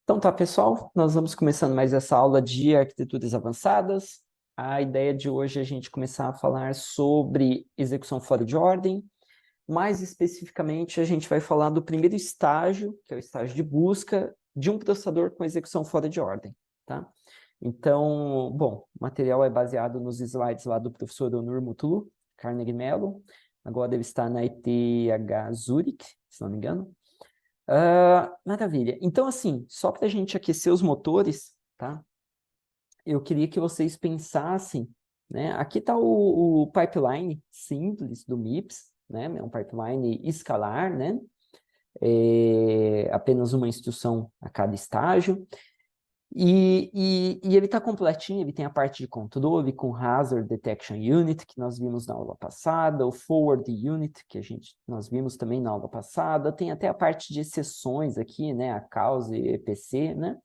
Então tá, pessoal, nós vamos começando mais essa aula de arquiteturas avançadas. A ideia de hoje é a gente começar a falar sobre execução fora de ordem. Mais especificamente, a gente vai falar do primeiro estágio, que é o estágio de busca de um processador com execução fora de ordem, tá? Então, bom, o material é baseado nos slides lá do professor Onur Mutlu, Carnegie Mellon. Agora ele está na ETH Zurich, se não me engano. Maravilha. Então, assim, só para a gente aquecer os motores, tá? Eu queria que vocês pensassem, né? Aqui está o pipeline simples do MIPS, né? É um pipeline escalar, né? Apenas uma instrução a cada estágio. E ele está completinho, ele tem a parte de controle com Hazard Detection Unit, que nós vimos na aula passada, o Forward Unit, que nós vimos também na aula passada, tem até a parte de exceções aqui, né, a causa e EPC, né?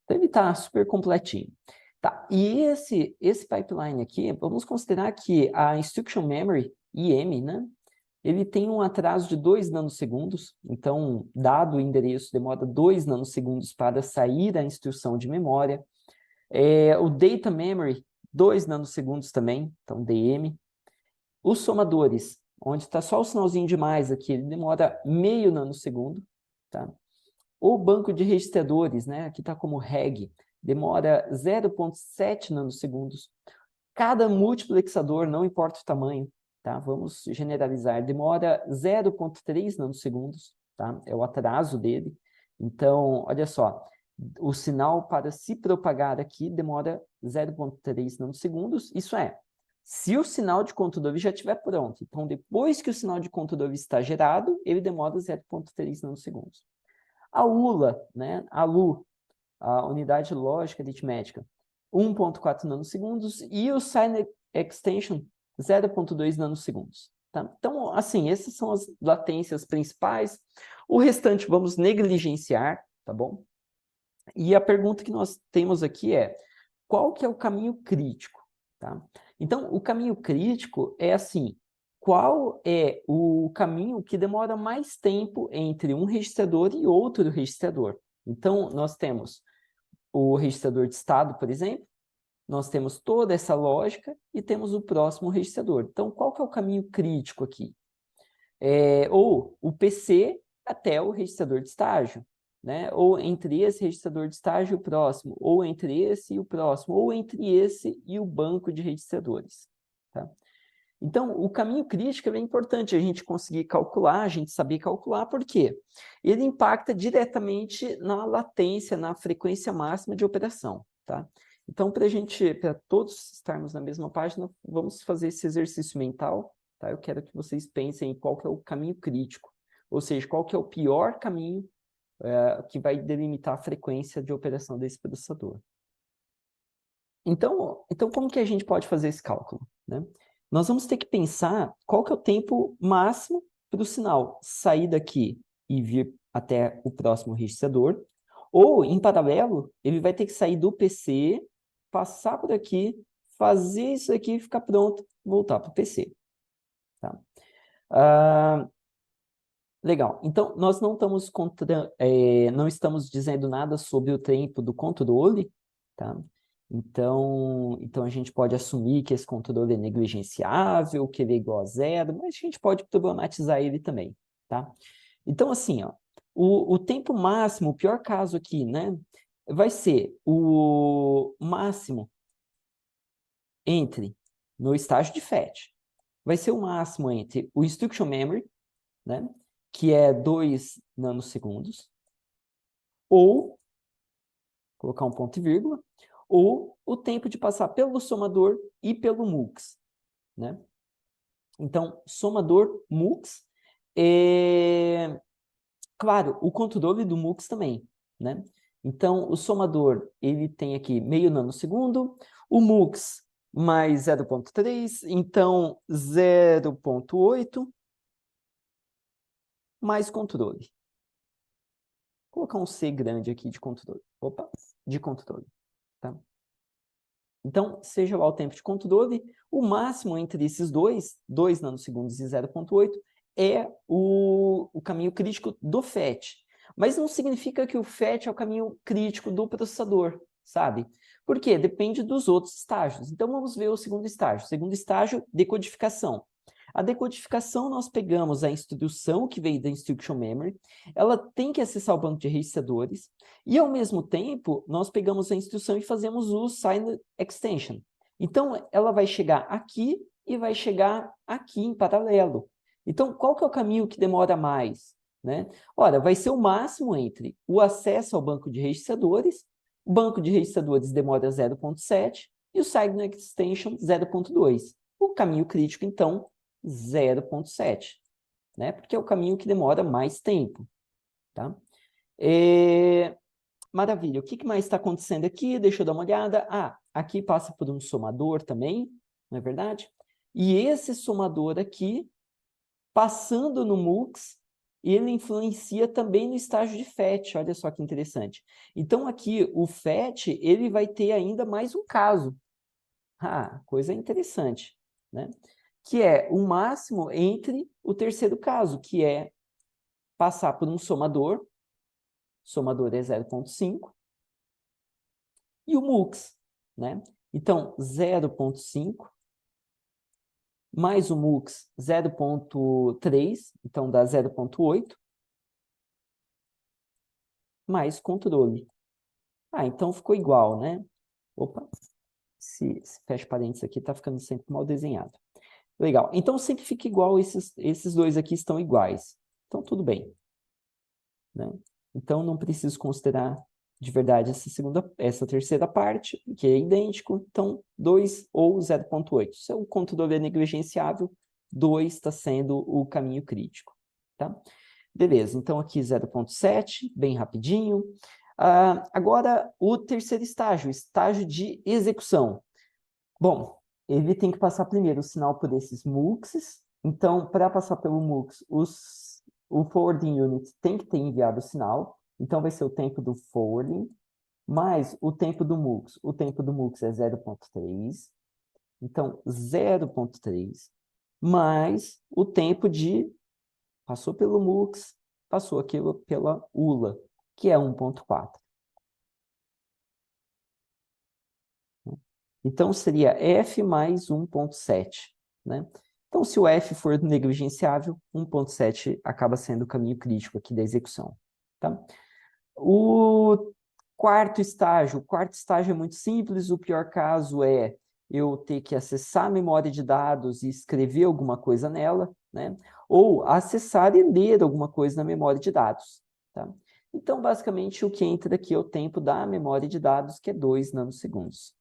Então ele está super completinho. Tá, e esse pipeline aqui, vamos considerar que a Instruction Memory, IM, né? Ele tem um atraso de 2 nanosegundos, então, dado o endereço, demora 2 nanosegundos para sair a instrução de memória. O Data Memory, 2 nanosegundos também, então DM. Os somadores, onde está só o sinalzinho de mais aqui, ele demora meio nanosegundo, tá? O banco de registradores, né, aqui está como REG, demora 0,7 nanosegundos. Cada multiplexador, não importa o tamanho, tá? Vamos generalizar, demora 0,3 nanosegundos, tá? É o atraso dele. Então, olha só, o sinal para se propagar aqui demora 0,3 nanosegundos. Isso é, se o sinal de controle já estiver pronto. Então, depois que o sinal de controle está gerado, ele demora 0,3 nanosegundos. A ULA, né? A LU, a unidade lógica aritmética, 1,4 nanosegundos, e o Sign Extension, 0,2 nanosegundos. Tá? Então, assim, essas são as latências principais. O restante vamos negligenciar, tá bom? E a pergunta que nós temos aqui é, qual que é o caminho crítico? Tá? Então, o caminho crítico é assim, qual é o caminho que demora mais tempo entre um registrador e outro registrador? Então, nós temos o registrador de estado, por exemplo, nós temos toda essa lógica e temos o próximo registrador. Então, qual que é o caminho crítico aqui? Ou o PC até o registrador de estágio, né? Ou entre esse registrador de estágio e o próximo, ou entre esse e o próximo, ou entre esse e o banco de registradores, tá? Então, o caminho crítico é importante a gente conseguir calcular, a gente saber calcular, por quê? Ele impacta diretamente na latência, na frequência máxima de operação, tá? Então, para todos estarmos na mesma página, vamos fazer esse exercício mental, tá? Eu quero que vocês pensem em qual que é o caminho crítico, ou seja, qual que é o pior caminho que vai delimitar a frequência de operação desse processador. Então, como que a gente pode fazer esse cálculo, né? Nós vamos ter que pensar qual que é o tempo máximo para o sinal sair daqui e vir até o próximo registrador, ou, em paralelo, ele vai ter que sair do PC, passar por aqui, fazer isso aqui, ficar pronto, voltar para o PC. Tá? Legal. Então, nós não não estamos dizendo nada sobre o tempo do controle, tá? Então a gente pode assumir que esse controle é negligenciável, que ele é igual a zero, mas a gente pode problematizar ele também, tá? Então, assim, ó, o tempo máximo, o pior caso aqui, né, vai ser o máximo entre, no estágio de FET, vai ser o máximo entre o Instruction Memory, né, que é 2 nanosegundos, ou, colocar um ponto e vírgula, ou o tempo de passar pelo somador e pelo MUX, né? Então, somador, MUX, claro, o controle do MUX também, né? Então, o somador, ele tem aqui meio nanosegundo, o MUX mais 0,3, então 0,8 mais controle. Vou colocar um C grande aqui de controle. Opa, de controle. Tá? Então, seja lá o tempo de controle, o máximo entre esses dois, 2 nanosegundos e 0,8, é o caminho crítico do FET. Mas não significa que o FET é o caminho crítico do processador, sabe? Por quê? Depende dos outros estágios. Então, vamos ver o segundo estágio. Segundo estágio, decodificação. A decodificação, nós pegamos a instrução que veio da Instruction Memory, ela tem que acessar o banco de registradores, e, ao mesmo tempo, nós pegamos a instrução e fazemos o Sign Extension. Então, ela vai chegar aqui e vai chegar aqui em paralelo. Então, qual que é o caminho que demora mais? Né? Ora, vai ser o máximo entre o acesso ao banco de registradores, o banco de registradores demora 0.7 e o Sign Extension 0.2. O caminho crítico, então, 0.7, né? Porque é o caminho que demora mais tempo. Tá? Maravilha. O que mais está acontecendo aqui? Deixa eu dar uma olhada. Ah, aqui passa por um somador também, não é verdade? E esse somador aqui, passando no MUX, ele influencia também no estágio de FET. Olha só que interessante. Então, aqui, o FET, ele vai ter ainda mais um caso. Ah, coisa interessante, né? Que é o máximo entre o terceiro caso, que é passar por um somador é 0.5, e o MUX, né? Então, 0.5 mais o MUX 0.3, então dá 0.8, mais controle. Ah, então ficou igual, né? Opa, esse fecha parênteses aqui está ficando sempre mal desenhado. Legal, então sempre fica igual, esses dois aqui estão iguais. Então, tudo bem. Né? Então, não preciso considerar de verdade essa terceira parte, que é idêntico. Então, 2 ou 0.8. Se o controle é negligenciável, 2 está sendo o caminho crítico. Tá? Beleza, então aqui 0.7, bem rapidinho. Agora, o terceiro estágio, estágio de execução. Bom, ele tem que passar primeiro o sinal por esses MUXs. Então, para passar pelo MUX, o forwarding unit tem que ter enviado o sinal. Então, vai ser o tempo do forwarding, mais o tempo do MUX. O tempo do MUX é 0.3. Então, 0.3 mais o tempo de... Passou pelo MUX, passou aquilo pela ULA, que é 1.4. Então, seria F mais 1.7, né? Então, se o F for negligenciável, 1.7 acaba sendo o caminho crítico aqui da execução. Tá? O quarto estágio é muito simples. O pior caso é eu ter que acessar a memória de dados e escrever alguma coisa nela, né? Ou acessar e ler alguma coisa na memória de dados. Tá? Então, basicamente, o que entra aqui é o tempo da memória de dados, que é 2 nanosegundos.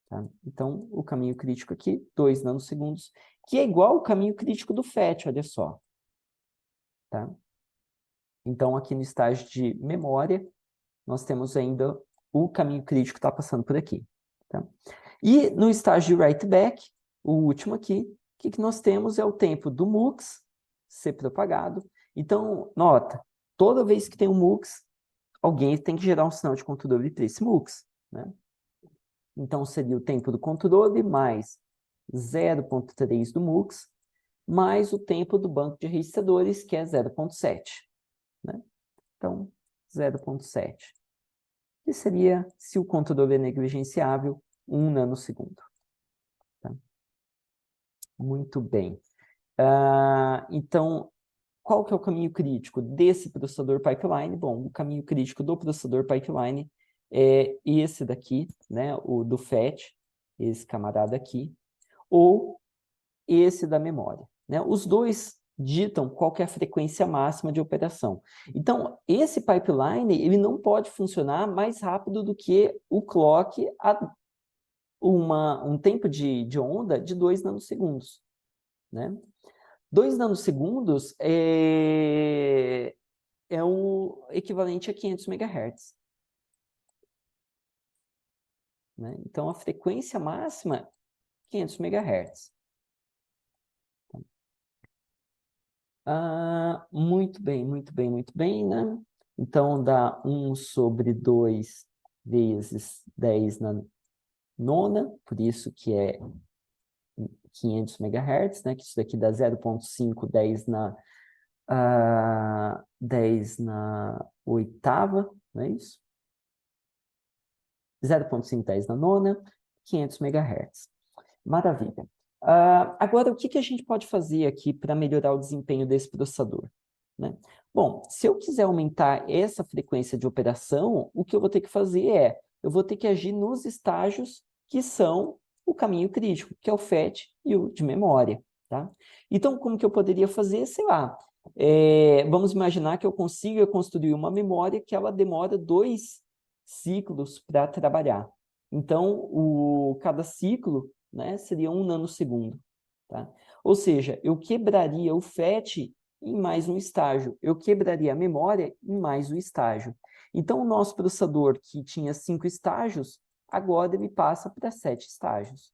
Tá? Então, o caminho crítico aqui, 2 nanosegundos, que é igual ao caminho crítico do FET, olha só. Tá? Então, aqui no estágio de memória, nós temos ainda o caminho crítico que está passando por aqui. Tá? E no estágio de write back, o último aqui, o que nós temos é o tempo do MUX ser propagado. Então, nota, toda vez que tem um MUX, alguém tem que gerar um sinal de controle para esse MUX. Né? Então, seria o tempo do controle mais 0.3 do MUX, mais o tempo do banco de registradores, que é 0.7. Né? Então, 0.7. Que seria, se o controle é negligenciável, 1 nanosegundo. Tá? Muito bem. Então, qual que é o caminho crítico desse processador pipeline? Bom, o caminho crítico do processador pipeline é esse daqui, né, o do FET, esse camarada aqui, ou esse da memória. Né? Os dois ditam qual que é a frequência máxima de operação. Então, esse pipeline ele não pode funcionar mais rápido do que o clock a um tempo de onda de 2 nanosegundos. Né? 2 nanosegundos é o equivalente a 500 MHz. Né? Então, a frequência máxima, 500 MHz. Muito bem, muito bem, muito bem, né? Então, dá 1 sobre 2 vezes 10 na nona, por isso que é 500 MHz, né? Que isso daqui dá 0.5, 10 na oitava, não é isso? 0,510 na nona, 500 MHz. Maravilha. Agora, o que a gente pode fazer aqui para melhorar o desempenho desse processador? Né? Bom, se eu quiser aumentar essa frequência de operação, o que eu vou ter que fazer é, eu vou ter que agir nos estágios que são o caminho crítico, que é o FAT e o de memória. Tá? Então, como que eu poderia fazer? Sei lá, vamos imaginar que eu consiga construir uma memória que ela demora 2 ciclos para trabalhar. Então, cada ciclo, né, seria 1 nanosegundo. Tá? Ou seja, eu quebraria o FAT em mais um estágio. Eu quebraria a memória em mais um estágio. Então, o nosso processador, que tinha 5 estágios, agora ele passa para 7 estágios.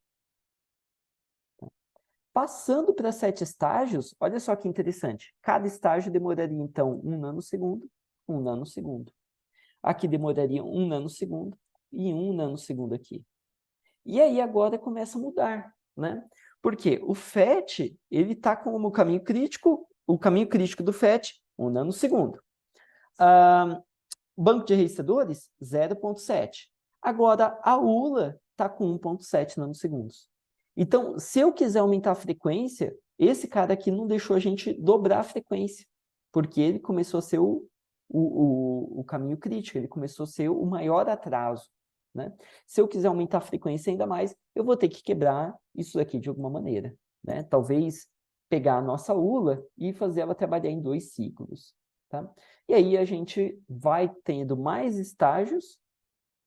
Passando para 7 estágios, olha só que interessante. Cada estágio demoraria, então, 1 nanosegundo, 1 nanosegundo. Aqui demoraria 1 nanosegundo e 1 nanosegundo aqui. E aí agora começa a mudar, né? Porque o FAT, ele está como caminho crítico, o caminho crítico do FAT, 1 nanosegundo. Banco de registradores, 0,7. Agora, a ULA está com 1,7 nanosegundos. Então, se eu quiser aumentar a frequência, esse cara aqui não deixou a gente dobrar a frequência, porque ele começou a ser o caminho crítico, ele começou a ser o maior atraso. Né? Se eu quiser aumentar a frequência ainda mais, eu vou ter que quebrar isso aqui de alguma maneira. Né? Talvez pegar a nossa ULA e fazer ela trabalhar em 2 ciclos. Tá? E aí a gente vai tendo mais estágios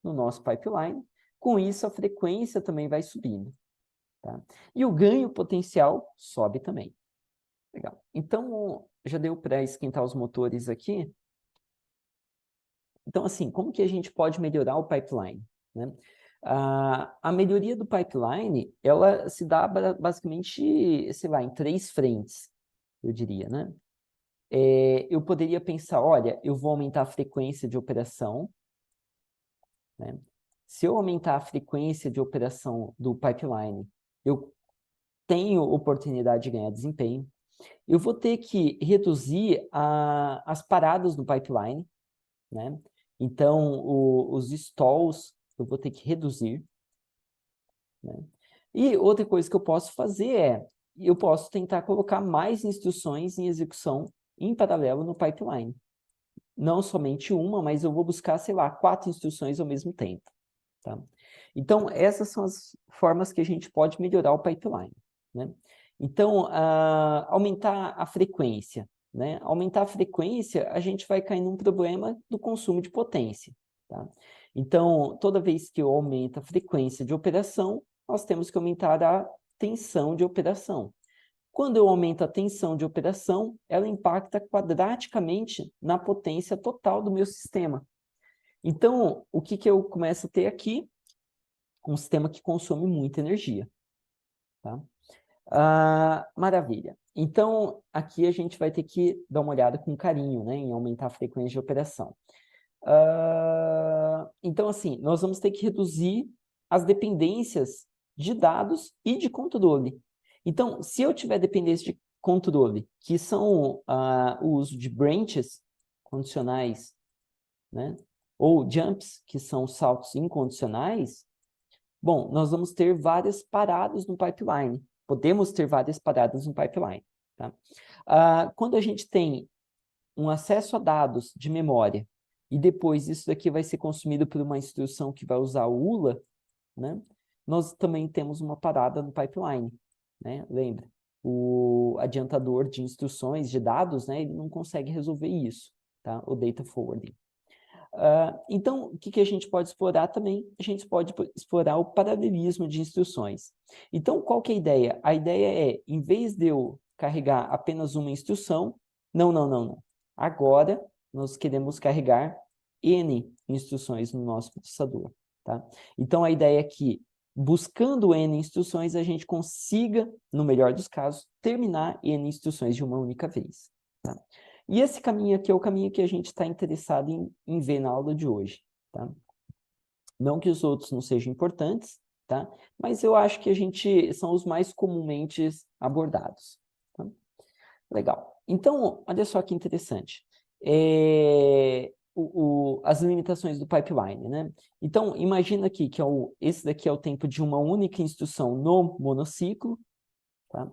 no nosso pipeline, com isso a frequência também vai subindo. Tá? E o ganho potencial sobe também. Legal. Então, já deu para esquentar os motores aqui? Então, assim, como que a gente pode melhorar o pipeline? Né? A melhoria do pipeline, ela se dá basicamente, sei lá, em 3 frentes, eu diria, né? Eu poderia pensar, olha, eu vou aumentar a frequência de operação, né? Se eu aumentar a frequência de operação do pipeline, eu tenho oportunidade de ganhar desempenho. Eu vou ter que reduzir as paradas do pipeline, né? Então, os stalls eu vou ter que reduzir. Né? E outra coisa que eu posso fazer eu posso tentar colocar mais instruções em execução em paralelo no pipeline. Não somente uma, mas eu vou buscar, sei lá, 4 instruções ao mesmo tempo. Tá? Então, essas são as formas que a gente pode melhorar o pipeline. Né? Então, aumentar a frequência. Né? Aumentar a frequência, a gente vai cair num problema do consumo de potência. Tá? Então, toda vez que eu aumento a frequência de operação, nós temos que aumentar a tensão de operação. Quando eu aumento a tensão de operação, ela impacta quadraticamente na potência total do meu sistema. Então, o que eu começo a ter aqui? Um sistema que consome muita energia. Tá? Maravilha. Então, aqui a gente vai ter que dar uma olhada com carinho, né, em aumentar a frequência de operação. Então, assim, nós vamos ter que reduzir as dependências de dados e de controle. Então, se eu tiver dependência de controle, que são o uso de branches condicionais, né, ou jumps, que são saltos incondicionais, bom, nós vamos ter várias paradas no pipeline. Podemos ter várias paradas no pipeline. Tá? Quando a gente tem um acesso a dados de memória e depois isso daqui vai ser consumido por uma instrução que vai usar o ULA, né? Nós também temos uma parada no pipeline. Né? Lembra? O adiantador de instruções de dados, né, ele não consegue resolver isso. Tá? O data forwarding. Então, o que a gente pode explorar também? A gente pode explorar o paralelismo de instruções. Então, qual que é a ideia? A ideia é, em vez de eu carregar apenas uma instrução, não. Agora, nós queremos carregar N instruções no nosso processador. Tá? Então, a ideia é que, buscando N instruções, a gente consiga, no melhor dos casos, terminar N instruções de uma única vez. Tá? E esse caminho aqui é o caminho que a gente está interessado em ver na aula de hoje. Tá? Não que os outros não sejam importantes, tá? Mas eu acho que são os mais comumente abordados. Tá? Legal. Então, olha só que interessante. as limitações do pipeline, né? Então, imagina aqui que esse daqui é o tempo de uma única instrução no monociclo, tá?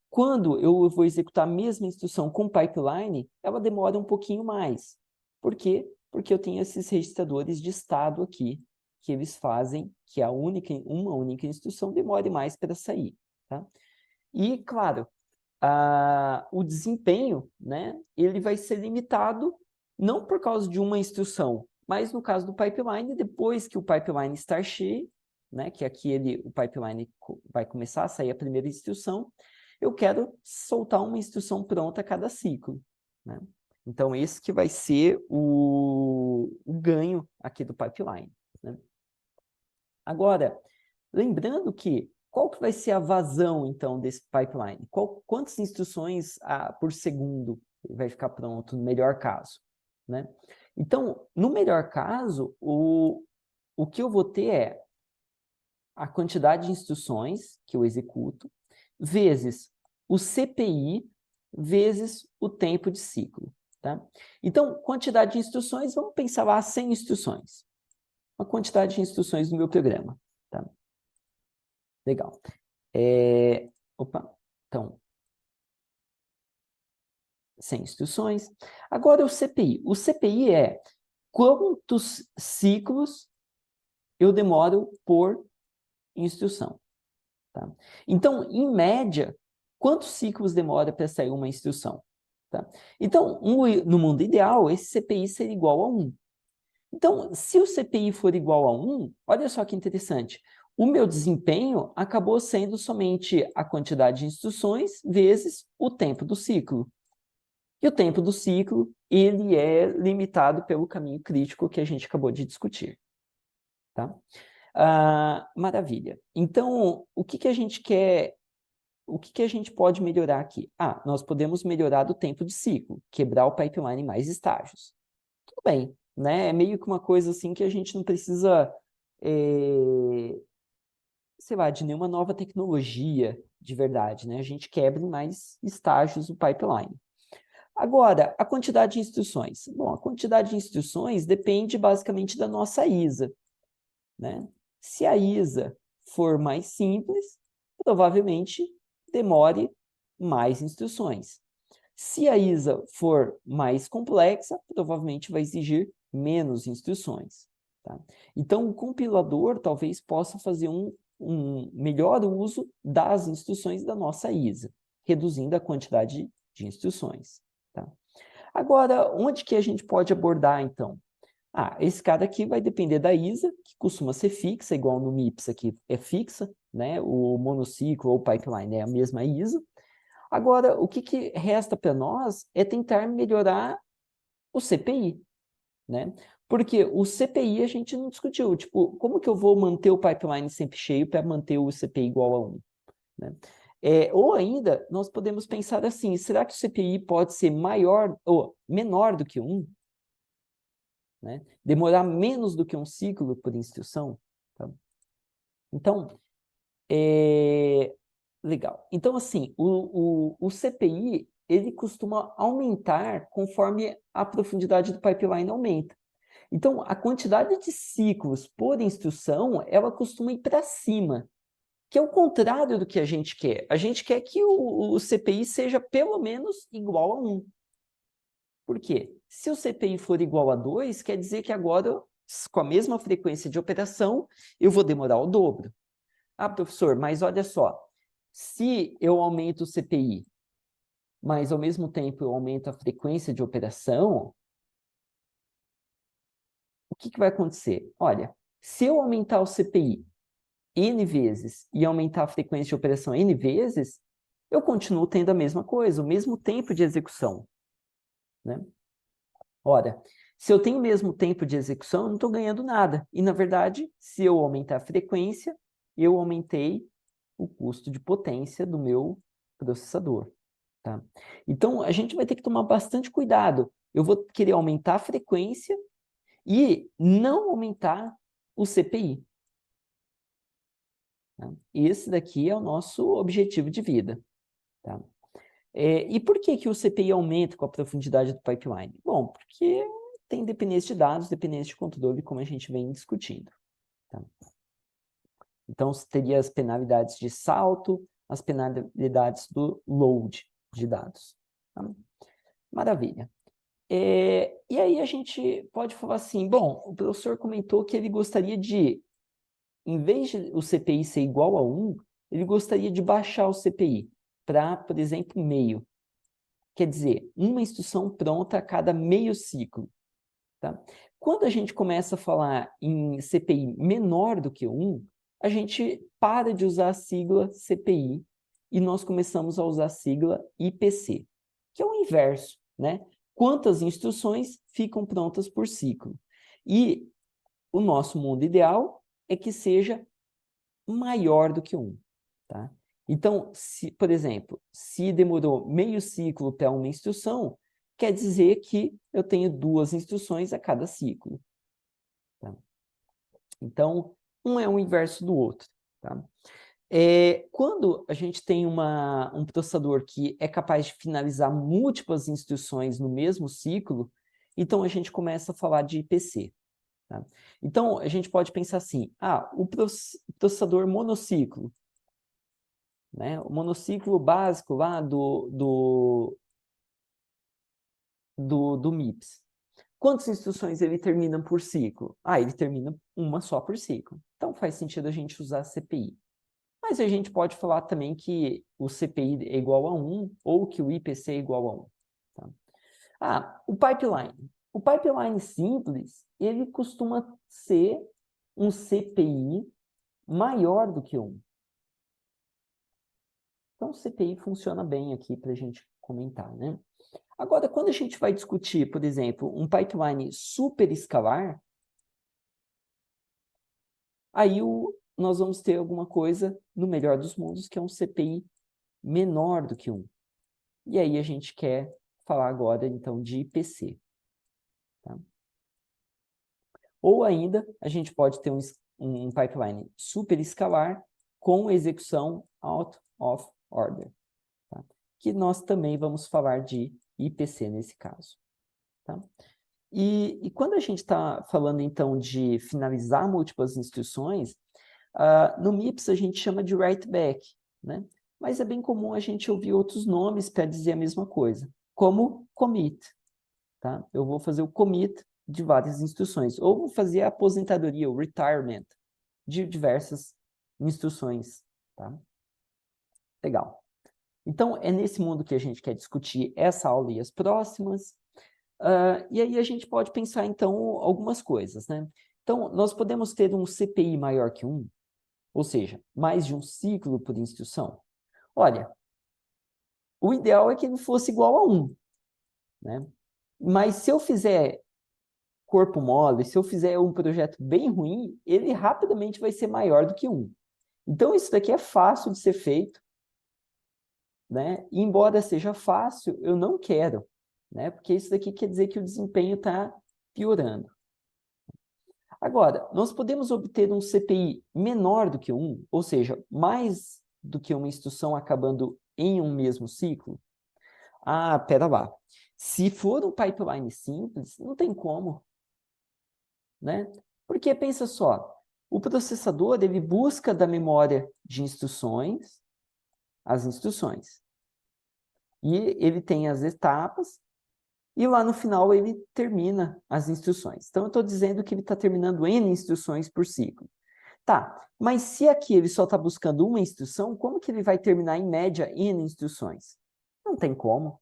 Quando eu vou executar a mesma instrução com pipeline, ela demora um pouquinho mais. Por quê? Porque eu tenho esses registradores de estado aqui, que eles fazem que uma única instrução demore mais para sair, tá? E, claro, o desempenho, né, ele vai ser limitado não por causa de uma instrução, mas no caso do pipeline, depois que o pipeline estar cheio, né, que aqui o pipeline vai começar a sair a primeira instrução, eu quero soltar uma instrução pronta a cada ciclo, né? Então, esse que vai ser o ganho aqui do pipeline, né? Agora, lembrando que qual que vai ser a vazão, então, desse pipeline? Quantas instruções por segundo vai ficar pronto no melhor caso, né? Então, no melhor caso, o que eu vou ter é a quantidade de instruções que eu executo, vezes o CPI, vezes o tempo de ciclo, tá? Então, quantidade de instruções, vamos pensar lá 100 instruções. A quantidade de instruções no meu programa, tá? Legal. Então, 100 instruções. Agora o CPI. O CPI é quantos ciclos eu demoro por instrução. Tá? Então, em média, quantos ciclos demora para sair uma instrução? Tá? Então, no mundo ideal, esse CPI seria igual a 1. Então, se o CPI for igual a 1, olha só que interessante. O meu desempenho acabou sendo somente a quantidade de instruções vezes o tempo do ciclo. E o tempo do ciclo, ele é limitado pelo caminho crítico que a gente acabou de discutir. Tá? Maravilha. Então, o que a gente quer, o que a gente pode melhorar aqui? Nós podemos melhorar do tempo de ciclo, quebrar o pipeline em mais estágios. Tudo bem, né? É meio que uma coisa assim que a gente não precisa, sei lá, de nenhuma nova tecnologia de verdade, né? A gente quebra em mais estágios o pipeline. Agora, a quantidade de instruções. Bom, a quantidade de instruções depende basicamente da nossa ISA, né? Se a ISA for mais simples, provavelmente demore mais instruções. Se a ISA for mais complexa, provavelmente vai exigir menos instruções. Tá? Então, o compilador talvez possa fazer um melhor uso das instruções da nossa ISA, reduzindo a quantidade de instruções. Tá? Agora, onde que a gente pode abordar, então? Esse cara aqui vai depender da ISA, que costuma ser fixa, igual no MIPS aqui é fixa, né? O monociclo ou pipeline é a mesma ISA. Agora, o que resta para nós é tentar melhorar o CPI, né? Porque o CPI a gente não discutiu, tipo, como que eu vou manter o pipeline sempre cheio para manter o CPI igual a 1, né? Ou ainda, nós podemos pensar assim, será que o CPI pode ser maior ou menor do que 1? Né? Demorar menos do que um ciclo por instrução? Tá? Então, legal. Então, assim, o CPI, ele costuma aumentar conforme a profundidade do pipeline aumenta. Então, a quantidade de ciclos por instrução, ela costuma ir para cima, que é o contrário do que a gente quer. A gente quer que o CPI seja pelo menos igual a 1. Por quê? Se o CPI for igual a 2, quer dizer que agora, com a mesma frequência de operação, eu vou demorar o dobro. Professor, mas olha só, se eu aumento o CPI, mas ao mesmo tempo eu aumento a frequência de operação, o que vai acontecer? Olha, se eu aumentar o CPI N vezes e aumentar a frequência de operação N vezes, eu continuo tendo a mesma coisa, o mesmo tempo de execução, né? Ora, se eu tenho o mesmo tempo de execução, eu não estou ganhando nada. E, na verdade, se eu aumentar a frequência, eu aumentei o custo de potência do meu processador. Tá? Então, a gente vai ter que tomar bastante cuidado. Eu vou querer aumentar a frequência e não aumentar o CPI. Tá? Esse daqui é o nosso objetivo de vida. Tá? E por que o CPI aumenta com a profundidade do pipeline? Bom, porque tem dependência de dados, dependência de controle, como a gente vem discutindo. Tá? Então, teria as penalidades de salto, as penalidades do load de dados. Tá? Maravilha. E aí a gente pode falar assim, bom, o professor comentou que ele gostaria de, em vez de o CPI ser igual a 1, ele gostaria de baixar o CPI para, por exemplo, meio. Quer dizer, uma instrução pronta a cada meio ciclo. Tá? Quando a gente começa a falar em CPI menor do que 1, a gente para de usar a sigla CPI e nós começamos a usar a sigla IPC, que é o inverso, né? Quantas instruções ficam prontas por ciclo? E o nosso mundo ideal é que seja maior do que 1, tá? Então, por exemplo, se demorou meio ciclo para uma instrução, quer dizer que eu tenho 2 instruções a cada ciclo. Tá? Então, um é o inverso do outro. Tá? Quando a gente tem um processador que é capaz de finalizar múltiplas instruções no mesmo ciclo, então a gente começa a falar de IPC. Tá? Então, a gente pode pensar assim, o processador monociclo, né? O monociclo básico lá do MIPS. Quantas instruções ele termina por ciclo? Ele termina uma só por ciclo. Então, faz sentido a gente usar CPI. Mas a gente pode falar também que o CPI é igual a 1 ou que o IPC é igual a 1. Tá? O pipeline. O pipeline simples, ele costuma ser um CPI maior do que 1. Então, o CPI funciona bem aqui para a gente comentar, né? Agora, quando a gente vai discutir, por exemplo, um pipeline super escalar, aí nós vamos ter alguma coisa, no melhor dos mundos, que é um CPI menor do que 1. E aí a gente quer falar agora, então, de IPC. Tá? Ou ainda, a gente pode ter um pipeline super escalar com execução out of order, tá? Que nós também vamos falar de IPC nesse caso. Tá? E quando a gente está falando, então, de finalizar múltiplas instruções, no MIPS a gente chama de write back, né? Mas é bem comum a gente ouvir outros nomes para dizer a mesma coisa, como commit. Tá? Eu vou fazer o commit de várias instruções, ou vou fazer a aposentadoria, o retirement, de diversas instruções. Tá? Legal. Então, é nesse mundo que a gente quer discutir essa aula e as próximas. E aí a gente pode pensar, então, algumas coisas, né? Então, nós podemos ter um CPI maior que 1, ou seja, mais de um ciclo por instrução. Olha, o ideal é que ele fosse igual a 1, né? Mas se eu fizer corpo mole, se eu fizer um projeto bem ruim, ele rapidamente vai ser maior do que 1. Então, isso daqui é fácil de ser feito, né? E, embora seja fácil, eu não quero, né? Porque isso daqui quer dizer que o desempenho está piorando. Agora, nós podemos obter um CPI menor do que 1, ou seja, mais do que uma instrução acabando em um mesmo ciclo? Pera lá. Se for um pipeline simples, não tem como, né? Porque pensa só, o processador ele busca da memória de instruções as instruções. E ele tem as etapas e lá no final ele termina as instruções. Então eu estou dizendo que ele está terminando N instruções por ciclo. Tá, mas se aqui ele só está buscando uma instrução, como que ele vai terminar em média N instruções? Não tem como,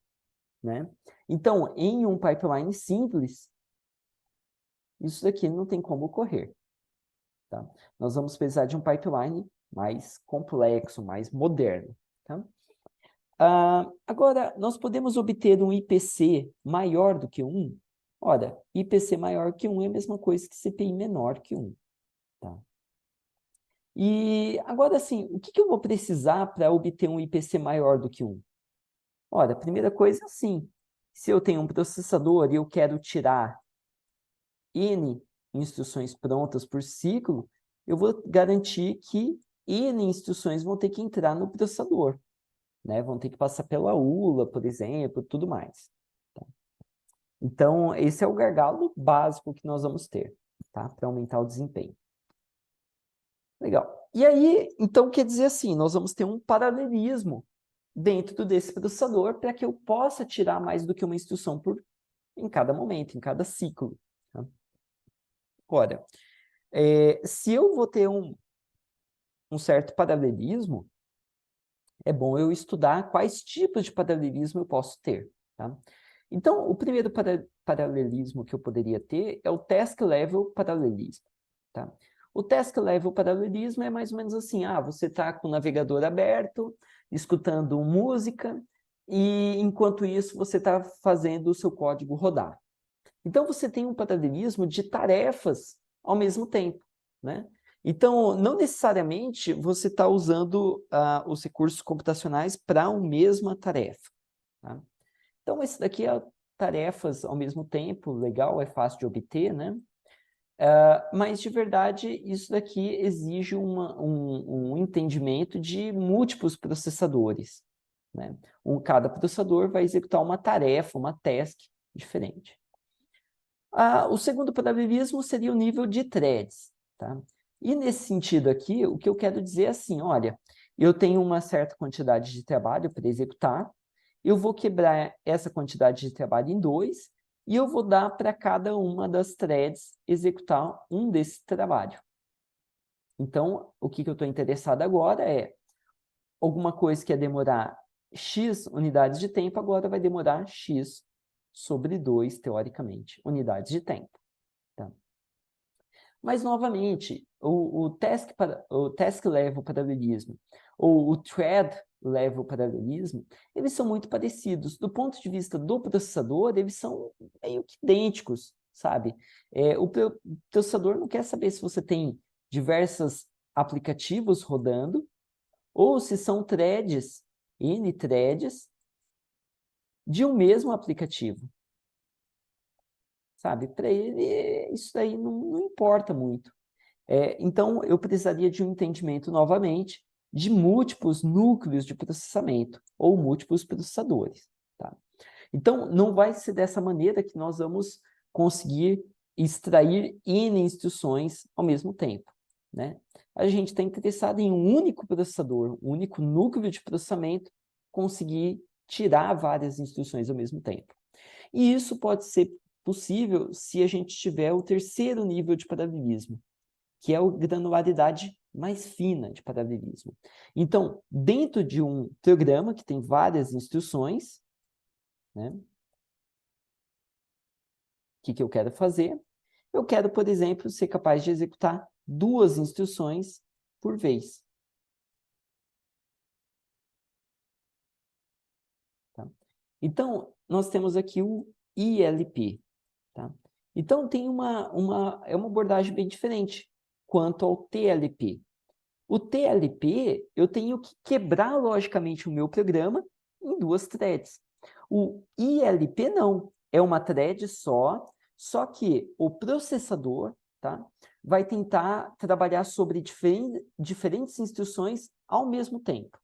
né? Então, em um pipeline simples, isso daqui não tem como ocorrer. Tá? Nós vamos precisar de um pipeline mais complexo, mais moderno. Tá? Agora, nós podemos obter um IPC maior do que 1? Ora, IPC maior que 1 é a mesma coisa que CPI menor que 1. Tá? E agora, assim, o que eu vou precisar para obter um IPC maior do que 1? Ora, a primeira coisa é assim, se eu tenho um processador e eu quero tirar N instruções prontas por ciclo, eu vou garantir que N instruções vão ter que entrar no processador, né? Vão ter que passar pela ULA, por exemplo, tudo mais. Tá? Então, esse é o gargalo básico que nós vamos ter, tá? Para aumentar o desempenho. Legal. E aí, então, quer dizer assim, nós vamos ter um paralelismo dentro desse processador para que eu possa tirar mais do que uma instrução em cada momento, em cada ciclo. Tá? Ora, se eu vou ter um certo paralelismo, é bom eu estudar quais tipos de paralelismo eu posso ter. Tá? Então, o primeiro paralelismo que eu poderia ter é o task level paralelismo. Tá? O task level paralelismo é mais ou menos assim, você está com o navegador aberto, escutando música, e enquanto isso você está fazendo o seu código rodar. Então, você tem um paralelismo de tarefas ao mesmo tempo, né? Então, não necessariamente você está usando os recursos computacionais para a mesma tarefa. Tá? Então, esse daqui é tarefas ao mesmo tempo, legal, é fácil de obter, né? Mas, de verdade, isso daqui exige um entendimento de múltiplos processadores, né? Cada processador vai executar uma tarefa, uma task diferente. O segundo paralelismo seria o nível de threads. Tá? E nesse sentido aqui, o que eu quero dizer é assim, olha, eu tenho uma certa quantidade de trabalho para executar, eu vou quebrar essa quantidade de trabalho em dois, e eu vou dar para cada uma das threads executar um desse trabalho. Então, o que eu estou interessado agora é alguma coisa que ia demorar X unidades de tempo, agora vai demorar X sobre 2, teoricamente, unidades de tempo. Tá? Mas, novamente, o task level paralelismo ou o thread level paralelismo, eles são muito parecidos. Do ponto de vista do processador, eles são meio que idênticos, sabe? O processador não quer saber se você tem diversos aplicativos rodando ou se são threads, N threads, de um mesmo aplicativo. Sabe? Para ele, isso daí não importa muito. Então, eu precisaria de um entendimento, novamente, de múltiplos núcleos de processamento, ou múltiplos processadores. Tá? Então, não vai ser dessa maneira que nós vamos conseguir extrair N instruções ao mesmo tempo. Né? A gente está interessado em um único processador, um único núcleo de processamento, conseguir tirar várias instruções ao mesmo tempo. E isso pode ser possível se a gente tiver o terceiro nível de paralelismo, que é a granularidade mais fina de paralelismo. Então, dentro de um programa que tem várias instruções, né, o que eu quero fazer? Eu quero, por exemplo, ser capaz de executar 2 instruções por vez. Tá? Então, nós temos aqui o ILP. Tá? Então, tem uma abordagem bem diferente quanto ao TLP. O TLP, eu tenho que quebrar logicamente o meu programa em 2 threads. O ILP não, é uma thread só que o processador, tá, vai tentar trabalhar sobre diferentes instruções ao mesmo tempo.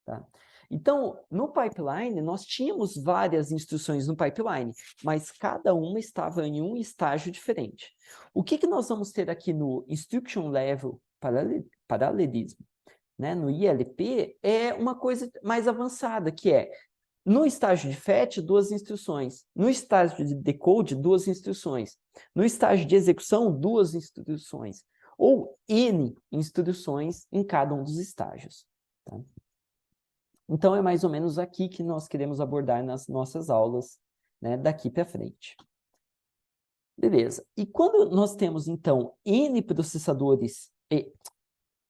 Tá? Então, no pipeline, nós tínhamos várias instruções no pipeline, mas cada uma estava em um estágio diferente. O que nós vamos ter aqui no Instruction Level Parallelism, né? No ILP, é uma coisa mais avançada, que é, no estágio de fetch, 2 instruções. No estágio de decode, 2 instruções. No estágio de execução, 2 instruções. Ou N instruções em cada um dos estágios. Tá? Então, é mais ou menos aqui que nós queremos abordar nas nossas aulas, né, daqui para frente. Beleza. E quando nós temos, então, N processadores,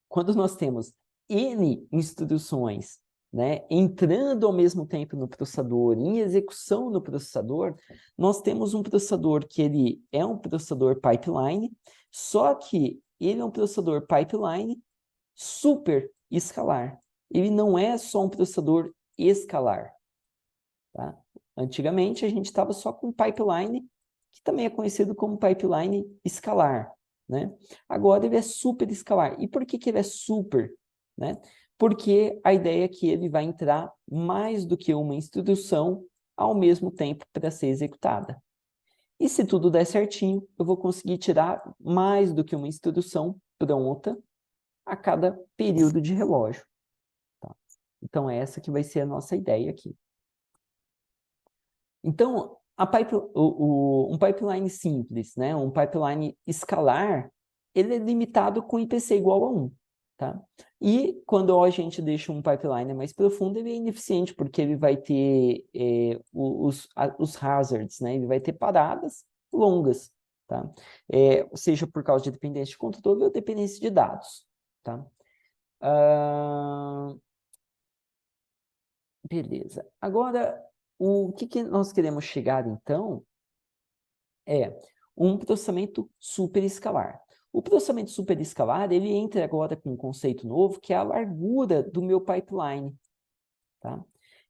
quando nós temos N instruções, né, entrando ao mesmo tempo no processador, em execução no processador, nós temos um processador que ele é um processador pipeline, só que ele é um processador pipeline super escalar. Ele não é só um processador escalar. Tá? Antigamente, a gente estava só com pipeline, que também é conhecido como pipeline escalar. Né? Agora, ele é super escalar. E por que ele é super? Né? Porque a ideia é que ele vai entrar mais do que uma instrução ao mesmo tempo para ser executada. E se tudo der certinho, eu vou conseguir tirar mais do que uma instrução pronta a cada período de relógio. Tá? Então, essa que vai ser a nossa ideia aqui. Então, um pipeline simples, né? Um pipeline escalar, ele é limitado com IPC igual a 1. Tá? E quando a gente deixa um pipeline mais profundo, ele é ineficiente, porque ele vai ter os hazards, né? Ele vai ter paradas longas, tá? Seja por causa de dependência de controle ou dependência de dados. Tá? Beleza. Agora, o que nós queremos chegar, então, é um processamento superescalar. O processamento superescalar, ele entra agora com um conceito novo, que é a largura do meu pipeline. Tá?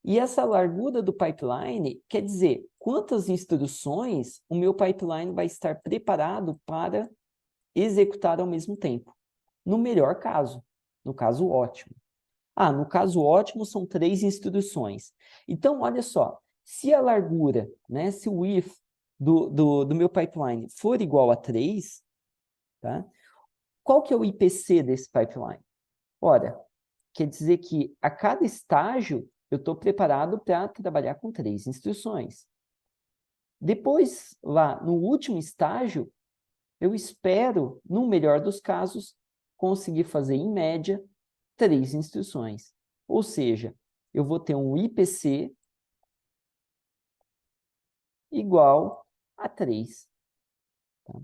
E essa largura do pipeline quer dizer quantas instruções o meu pipeline vai estar preparado para executar ao mesmo tempo. No melhor caso, no caso ótimo. No caso ótimo, são 3 instruções. Então, olha só, se a largura, né, se o width do meu pipeline for igual a 3, tá? Qual que é o IPC desse pipeline? Ora, quer dizer que a cada estágio eu estou preparado para trabalhar com 3 instruções. Depois, lá no último estágio, eu espero, no melhor dos casos, conseguir fazer, em média, 3 instruções. Ou seja, eu vou ter um IPC igual a 3. Tá?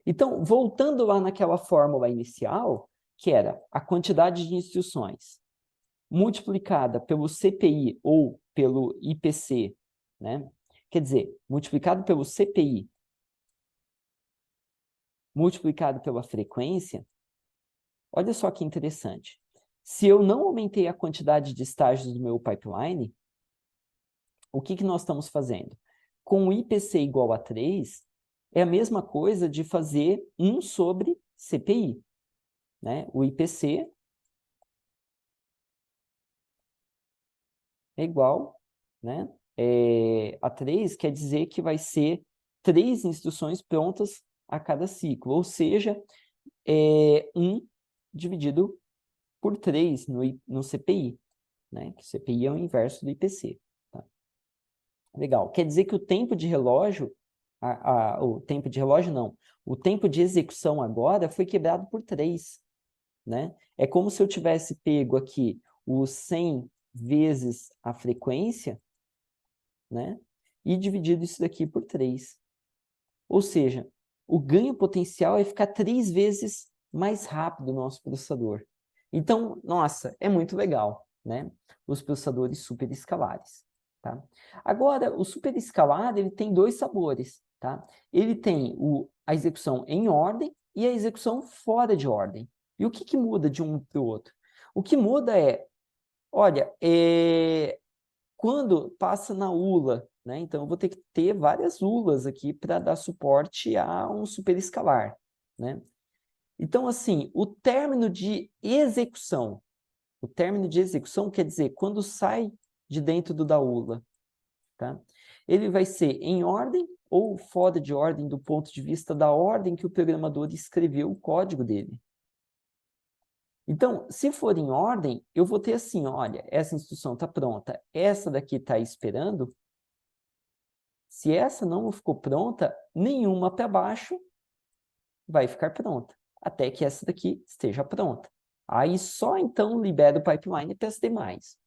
Então, voltando lá naquela fórmula inicial, que era a quantidade de instruções multiplicada pelo CPI ou pelo IPC, né? Quer dizer, multiplicado pelo CPI multiplicado pela frequência, olha só que interessante. Se eu não aumentei a quantidade de estágios do meu pipeline, o que nós estamos fazendo? Com o IPC igual a 3, é a mesma coisa de fazer 1 sobre CPI. Né? O IPC é igual, né? A 3 quer dizer que vai ser 3 instruções prontas a cada ciclo, ou seja, 1 dividido por 3 no CPI, né? Que o CPI é o inverso do IPC. Tá? Legal. Quer dizer que o tempo de relógio, o tempo de relógio não, o tempo de execução agora foi quebrado por 3. Né? É como se eu tivesse pego aqui os 100 vezes a frequência, né? E dividido isso daqui por 3. Ou seja, o ganho potencial é ficar 3 vezes mais rápido o nosso processador. Então, nossa, é muito legal, né? Os processadores superescalares, tá? Agora, o superescalar, ele tem 2 sabores, tá? Ele tem a execução em ordem e a execução fora de ordem. E o que muda de um para o outro? O que muda é, olha, quando passa na ULA, né? Então, eu vou ter que ter várias ULAs aqui para dar suporte a um superescalar, né? Então, assim, o término de execução quer dizer quando sai de dentro da ULA, tá? Ele vai ser em ordem ou fora de ordem do ponto de vista da ordem que o programador escreveu o código dele. Então, se for em ordem, eu vou ter assim, olha, essa instrução está pronta, essa daqui está esperando. Se essa não ficou pronta, nenhuma para baixo vai ficar pronta, até que essa daqui esteja pronta. Aí só então libera o pipeline para as demais.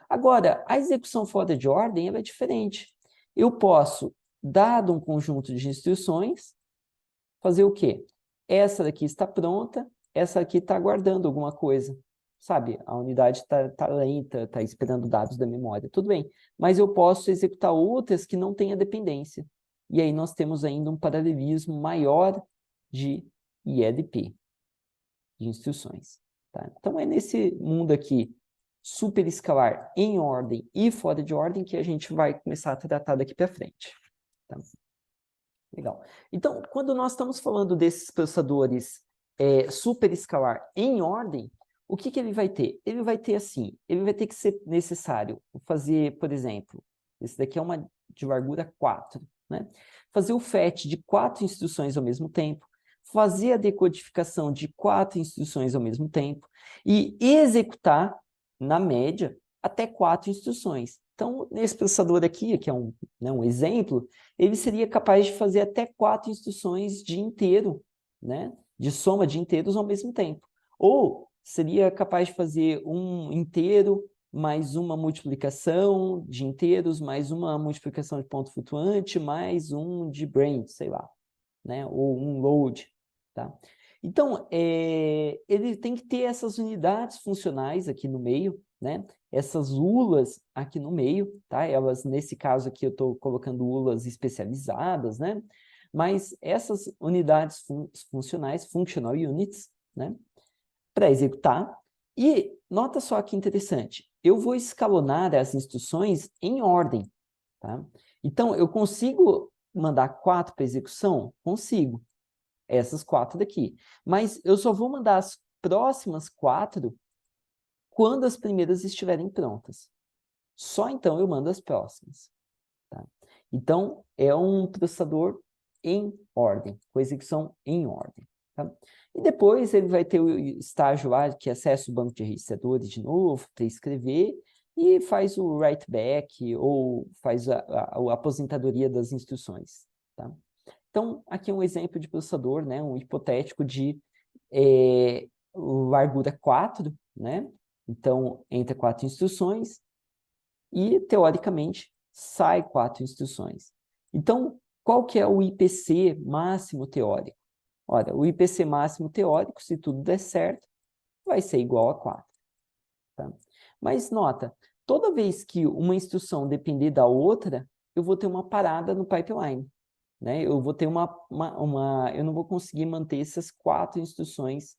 Agora, a execução fora de ordem ela é diferente. Eu posso, dado um conjunto de instruções, fazer o quê? Essa daqui está pronta, essa aqui está aguardando alguma coisa. Sabe, a unidade está lenta, está esperando dados da memória. Tudo bem, mas eu posso executar outras que não tenham dependência. E aí nós temos ainda um paralelismo maior de IEDP, de instruções. Tá? Então é nesse mundo aqui, superescalar em ordem e fora de ordem, que a gente vai começar a tratar daqui para frente. Tá? Legal. Então, quando nós estamos falando desses processadores superescalar em ordem, o que ele vai ter? Ele vai ter assim, ele vai ter que ser necessário fazer, por exemplo, esse daqui é uma de largura 4, né? Fazer o fetch de 4 instruções ao mesmo tempo, fazer a decodificação de 4 instruções ao mesmo tempo e executar, na média, até 4 instruções. Então, nesse processador aqui, que é um exemplo, ele seria capaz de fazer até 4 instruções de inteiro, né? De soma de inteiros ao mesmo tempo. Ou seria capaz de fazer um inteiro mais uma multiplicação de inteiros, mais uma multiplicação de ponto flutuante, mais um de branch, sei lá, né? Ou um load, tá? Então, ele tem que ter essas unidades funcionais aqui no meio, né? Essas ULAs aqui no meio, tá? Elas, nesse caso aqui, eu estou colocando ULAs especializadas, né? Mas essas unidades funcionais, functional units, né? Para executar. E nota só que interessante, eu vou escalonar as instruções em ordem, tá? Então, eu consigo mandar 4 para execução? Consigo. Essas 4 daqui. Mas eu só vou mandar as próximas 4 quando as primeiras estiverem prontas. Só então eu mando as próximas. Tá? Então, é um processador em ordem, com execução em ordem. Tá? E depois ele vai ter o estágio lá que acessa o banco de registradores de novo para escrever e faz o write back ou faz a aposentadoria das instruções. Tá? Então, aqui é um exemplo de processador, né, um hipotético de largura 4, né? Então, entra 4 instruções e, teoricamente, sai 4 instruções. Então, qual que é o IPC máximo teórico? Olha, o IPC máximo teórico, se tudo der certo, vai ser igual a 4. Tá? Mas nota, toda vez que uma instrução depender da outra, eu vou ter uma parada no pipeline. Né? Eu vou ter eu não vou conseguir manter essas 4 instruções,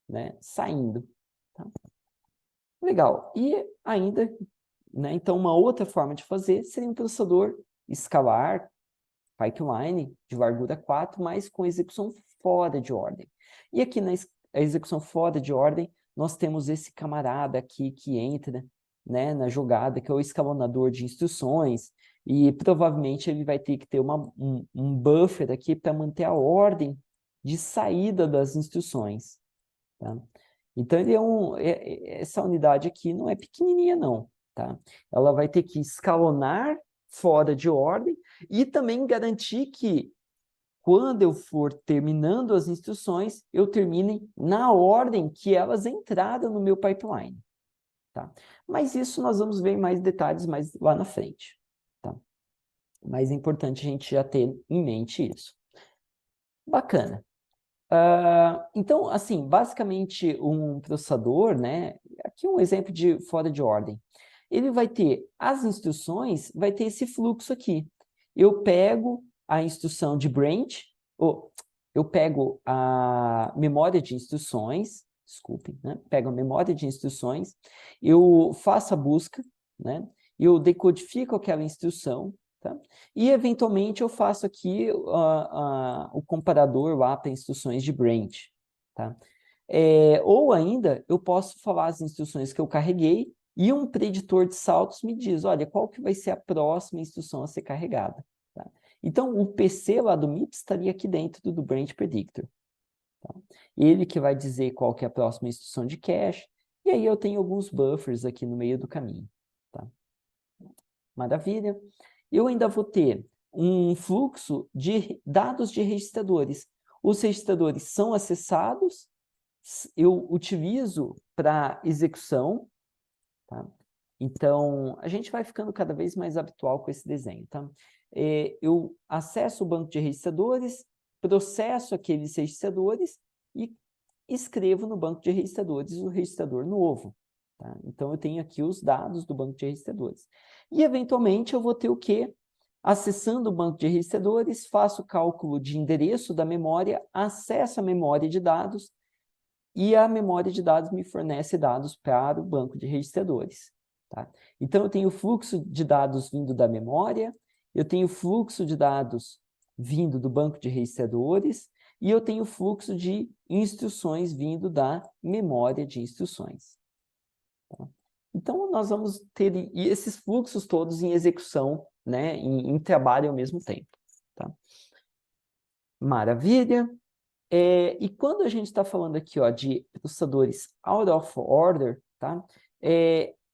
né, saindo. Tá? Legal. E ainda, né, então uma outra forma de fazer seria um processador escalar, pipeline, de largura 4, mas com execução fora de ordem. E aqui na execução fora de ordem, nós temos esse camarada aqui que entra, né, na jogada, que é o escalonador de instruções, e provavelmente ele vai ter que ter um buffer aqui para manter a ordem de saída das instruções. Tá? Então, essa unidade aqui não é pequenininha, não. Tá? Ela vai ter que escalonar fora de ordem e também garantir que, quando eu for terminando as instruções, eu termine na ordem que elas entraram no meu pipeline. Tá? Mas isso nós vamos ver em mais detalhes mais lá na frente. Tá? Mas é importante a gente já ter em mente isso. Bacana. Então, assim, basicamente um processador, né? Aqui um exemplo de fora de ordem. Ele vai ter as instruções, vai ter esse fluxo aqui. Eu pego a instrução de branch, ou eu pego a memória de instruções, desculpem, né? Pego a memória de instruções, eu faço a busca, né? Eu decodifico aquela instrução, tá? E, eventualmente, eu faço aqui o comparador lá para instruções de branch. Tá? Ou ainda, eu posso falar as instruções que eu carreguei e um preditor de saltos me diz, olha, qual que vai ser a próxima instrução a ser carregada. Tá? Então, o PC lá do MIPS estaria aqui dentro do Branch Predictor. Tá? Ele que vai dizer qual que é a próxima instrução de cache, e aí eu tenho alguns buffers aqui no meio do caminho. Tá? Maravilha. Eu ainda vou ter um fluxo de dados de registradores. Os registradores são acessados, eu utilizo para execução, tá? Então, a gente vai ficando cada vez mais habitual com esse desenho, tá? Eu acesso o banco de registradores, processo aqueles registradores e escrevo no banco de registradores o registrador novo. Tá? Então, eu tenho aqui os dados do banco de registradores. E, eventualmente, eu vou ter o quê? Acessando o banco de registradores, faço o cálculo de endereço da memória, acesso a memória de dados, e a memória de dados me fornece dados para o banco de registradores. Tá? Então, eu tenho fluxo de dados vindo da memória, eu tenho fluxo de dados vindo do banco de registradores, e eu tenho fluxo de instruções vindo da memória de instruções. Tá? Então, nós vamos ter esses fluxos todos em execução, né, em trabalho ao mesmo tempo. tá? Maravilha. E quando a gente está falando aqui, ó, de processadores out of order, tá?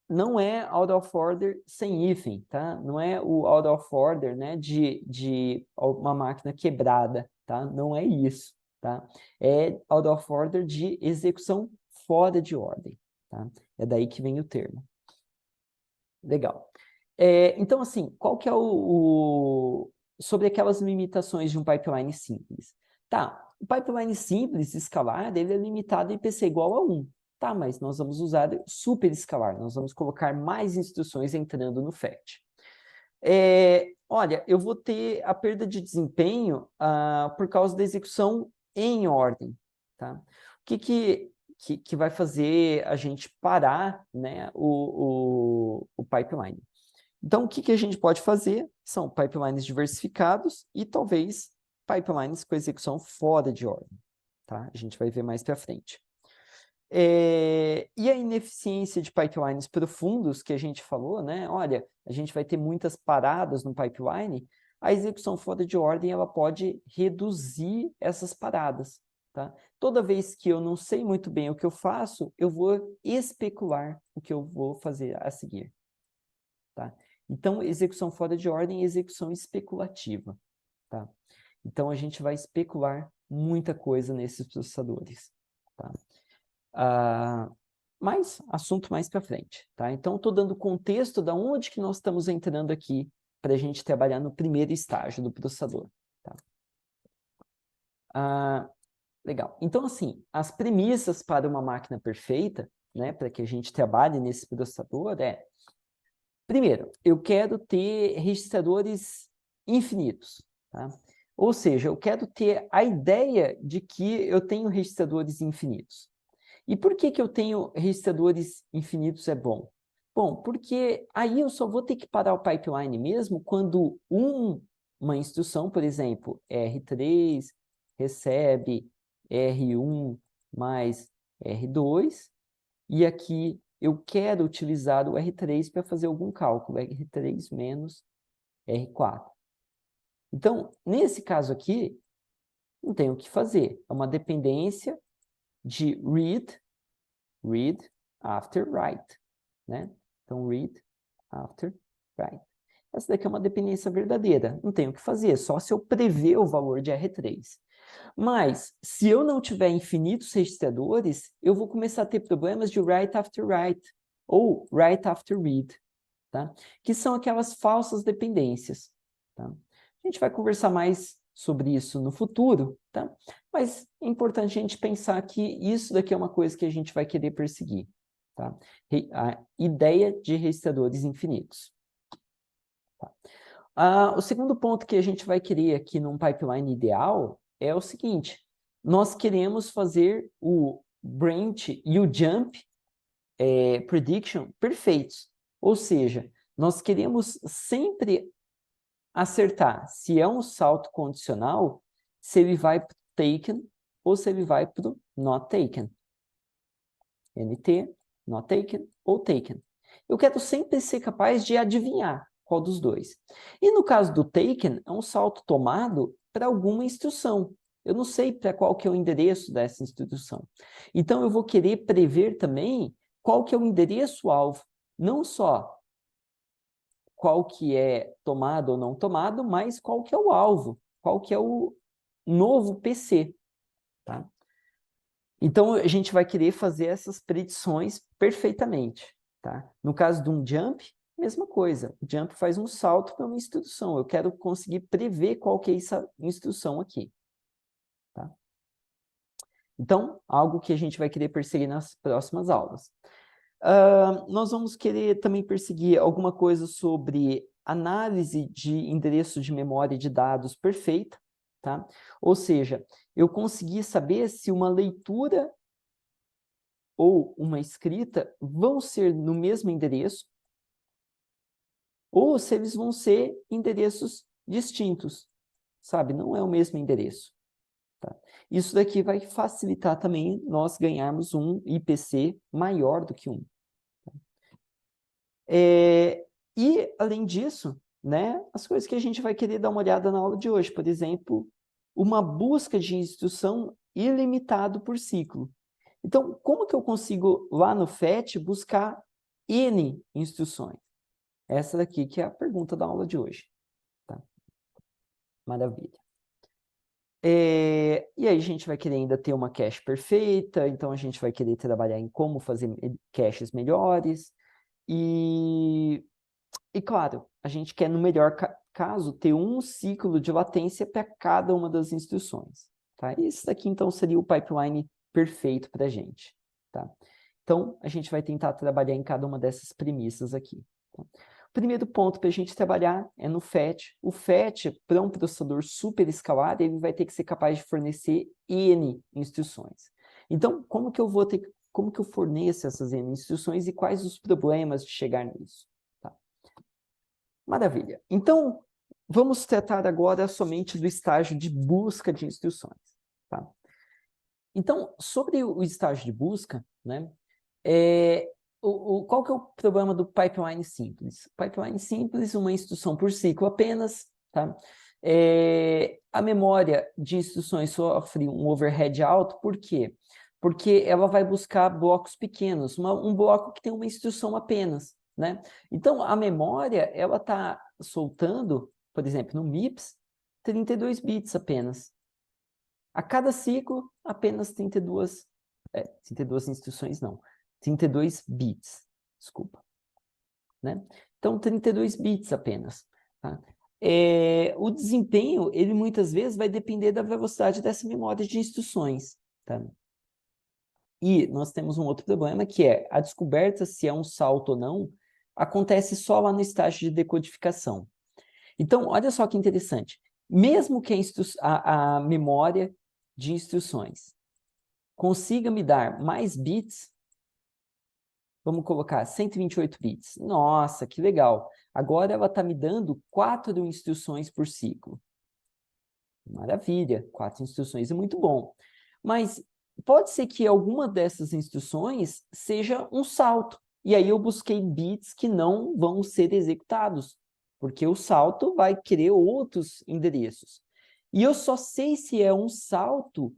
Não é out of order sem hífen, tá? Não é o out of order, né, de uma máquina quebrada, tá? Não é isso, tá? É out of order de execução fora de ordem, tá? É daí que vem o termo. Legal. Então, assim, qual que é sobre aquelas limitações de um pipeline simples? Tá, o pipeline simples, escalar, ele é limitado em IPC igual a 1. Tá, mas nós vamos usar super escalar, nós vamos colocar mais instruções entrando no FAT. Olha, eu vou ter a perda de desempenho por causa da execução em ordem, tá? O que vai fazer a gente parar, né, o pipeline? Então, o que a gente pode fazer? São pipelines diversificados e talvez pipelines com execução fora de ordem, tá? A gente vai ver mais para frente. E a ineficiência de pipelines profundos que a gente falou, né? Olha, a gente vai ter muitas paradas no pipeline, a execução fora de ordem ela pode reduzir essas paradas, tá? Toda vez que eu não sei muito bem o que eu faço, eu vou especular o que eu vou fazer a seguir, tá? Então, execução fora de ordem é execução especulativa, tá? Então, a gente vai especular muita coisa nesses processadores, tá? Mas, assunto mais para frente, tá? Então, estou dando contexto de onde que nós estamos entrando aqui para a gente trabalhar no primeiro estágio do processador, tá? Legal. Então, assim, as premissas para uma máquina perfeita, né, para que a gente trabalhe nesse processador primeiro, eu quero ter registradores infinitos, tá? Ou seja, eu quero ter a ideia de que eu tenho registradores infinitos. E por que eu tenho registradores infinitos é bom? Bom, porque aí eu só vou ter que parar o pipeline mesmo quando uma instrução, por exemplo, R3 recebe R1 mais R2, e aqui eu quero utilizar o R3 para fazer algum cálculo, R3 menos R4. Então, nesse caso aqui, não tem o que fazer. É uma dependência de read after write, né? Então, read after write. Essa daqui é uma dependência verdadeira, não tem o que fazer, só se eu prever o valor de R3. Mas, se eu não tiver infinitos registradores, eu vou começar a ter problemas de write after write, ou write after read, tá? Que são aquelas falsas dependências, tá? A gente vai conversar mais sobre isso no futuro, tá? Mas é importante a gente pensar que isso daqui é uma coisa que a gente vai querer perseguir, tá? A ideia de registradores infinitos. Tá? O segundo ponto que a gente vai querer aqui num pipeline ideal é o seguinte: nós queremos fazer o branch e o jump prediction perfeitos. Ou seja, nós queremos sempre acertar se é um salto condicional, se ele vai para o taken ou se ele vai para o not taken. NT, not taken ou taken. Eu quero sempre ser capaz de adivinhar qual dos dois. E no caso do taken, é um salto tomado para alguma instrução. Eu não sei para qual que é o endereço dessa instrução. Então, eu vou querer prever também qual que é o endereço-alvo. Não só qual que é tomado ou não tomado, mas qual que é o alvo, qual que é o novo PC. Tá? Então, a gente vai querer fazer essas predições perfeitamente. Tá? No caso de um jump, mesma coisa. O jump faz um salto para uma instrução. Eu quero conseguir prever qual que é essa instrução aqui. Tá? Então, algo que a gente vai querer perseguir nas próximas aulas. Nós vamos querer também perseguir alguma coisa sobre análise de endereço de memória de dados perfeita, tá? Ou seja, eu consegui saber se uma leitura ou uma escrita vão ser no mesmo endereço ou se eles vão ser endereços distintos, sabe? Não é o mesmo endereço. Tá? Isso daqui vai facilitar também nós ganharmos um IPC maior do que 1. E, além disso, né, as coisas que a gente vai querer dar uma olhada na aula de hoje. Por exemplo, uma busca de instrução ilimitado por ciclo. Então, como que eu consigo, lá no FET, buscar N instruções? Essa daqui que é a pergunta da aula de hoje. Tá? Maravilha. E aí a gente vai querer ainda ter uma cache perfeita, então a gente vai querer trabalhar em como fazer caches melhores. E claro, a gente quer, no melhor caso, ter um ciclo de latência para cada uma das instruções. Tá? Esse daqui, então, seria o pipeline perfeito para a gente. Tá? Então, a gente vai tentar trabalhar em cada uma dessas premissas aqui. Tá? O primeiro ponto para a gente trabalhar é no FET. O FET, para um processador super escalado, ele vai ter que ser capaz de fornecer N instruções. Então, como que eu forneço essas N instruções e quais os problemas de chegar nisso? Tá? Maravilha. Então, vamos tratar agora somente do estágio de busca de instruções. Tá? Então, sobre o estágio de busca, né, qual que é o problema do pipeline simples? Pipeline simples, uma instrução por ciclo apenas, tá? A memória de instruções sofre um overhead alto, por quê? Porque ela vai buscar blocos pequenos, um bloco que tem uma instrução apenas, né? Então, a memória, ela está soltando, por exemplo, no MIPS, 32 bits apenas. A cada ciclo, apenas 32 instruções, não. 32 bits, desculpa. Né? Então, 32 bits apenas. Tá? O desempenho, ele muitas vezes vai depender da velocidade dessa memória de instruções. Tá? E nós temos um outro problema, que é a descoberta se é um salto ou não, acontece só lá no estágio de decodificação. Então, olha só que interessante. Mesmo que a memória de instruções consiga me dar mais bits, vamos colocar 128 bits. Nossa, que legal. Agora ela está me dando 4 instruções por ciclo. Maravilha, 4 instruções é muito bom. Mas pode ser que alguma dessas instruções seja um salto. E aí eu busquei bits que não vão ser executados, porque o salto vai querer outros endereços. E eu só sei se é um salto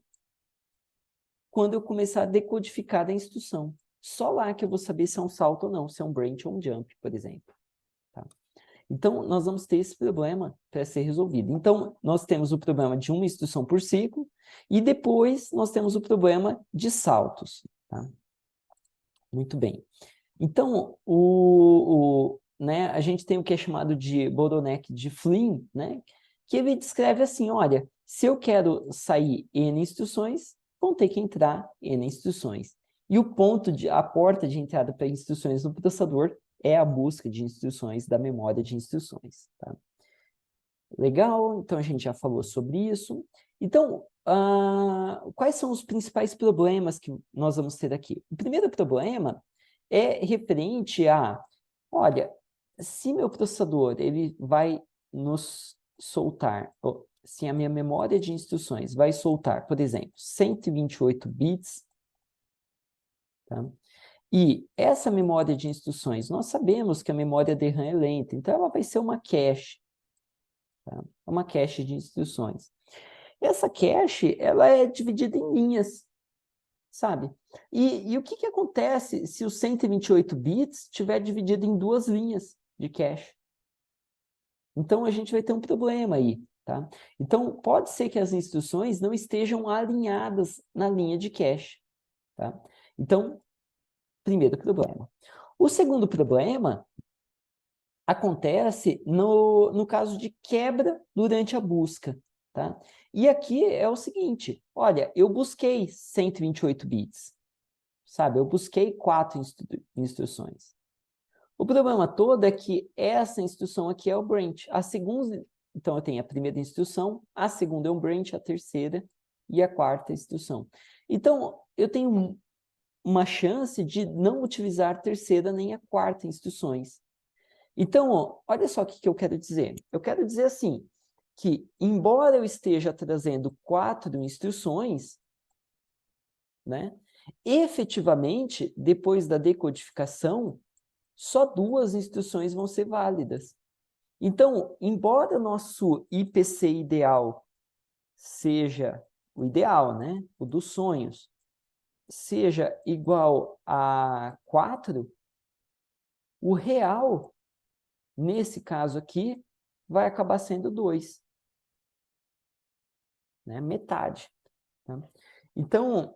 quando eu começar a decodificar a instrução. Só lá que eu vou saber se é um salto ou não, se é um branch ou um jump, por exemplo. Tá? Então, nós vamos ter esse problema para ser resolvido. Então, nós temos o problema de uma instrução por ciclo, e depois nós temos o problema de saltos. Tá? Muito bem. Então, né, a gente tem o que é chamado de bottleneck de Flynn, né, que ele descreve assim, olha, se eu quero sair N instruções, vão ter que entrar N instruções. E a porta de entrada para instruções no processador é a busca de instruções da memória de instruções. Tá? Legal, então a gente já falou sobre isso. Então, quais são os principais problemas que nós vamos ter aqui? O primeiro problema é referente a, olha, se meu processador ele vai nos soltar, se a minha memória de instruções vai soltar, por exemplo, 128 bits, tá? E essa memória de instruções, nós sabemos que a memória de RAM é lenta, então ela vai ser uma cache, tá? Uma cache de instruções. Essa cache, ela é dividida em linhas, sabe? E o que que acontece se os 128 bits estiver dividido em 2 linhas de cache? Então, a gente vai ter um problema aí, tá? Então, pode ser que as instruções não estejam alinhadas na linha de cache, tá? Então, primeiro problema. O segundo problema acontece no caso de quebra durante a busca, tá? E aqui é o seguinte, olha, eu busquei 128 bits, sabe? Eu busquei 4 instruções. O problema todo é que essa instrução aqui é o branch. A segunda, então eu tenho a primeira instrução, a segunda é um branch, a terceira e a quarta instrução. Então, eu tenho uma chance de não utilizar a terceira nem a quarta instruções. Então, ó, olha só o que eu quero dizer. Eu quero dizer assim, que embora eu esteja trazendo 4 instruções, né, efetivamente, depois da decodificação, só 2 instruções vão ser válidas. Então, embora o nosso IPC ideal seja o ideal, né? O dos sonhos, seja igual a 4, o real, nesse caso aqui, vai acabar sendo 2, né? Metade. Tá? Então,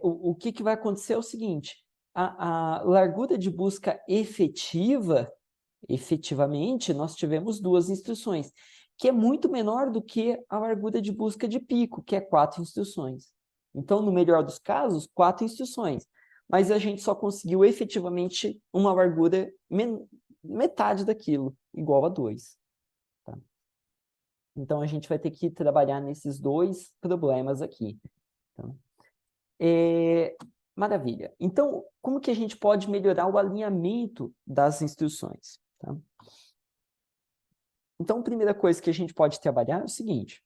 o que vai acontecer é o seguinte, a largura de busca efetivamente, nós tivemos 2 instruções, que é muito menor do que a largura de busca de pico, que é 4 instruções. Então, no melhor dos casos, 4 instruções. Mas a gente só conseguiu efetivamente uma largura metade daquilo, igual a 2. Tá? Então, a gente vai ter que trabalhar nesses 2 problemas aqui. Tá? Maravilha. Então, como que a gente pode melhorar o alinhamento das instruções? Tá? Então, a primeira coisa que a gente pode trabalhar é o seguinte.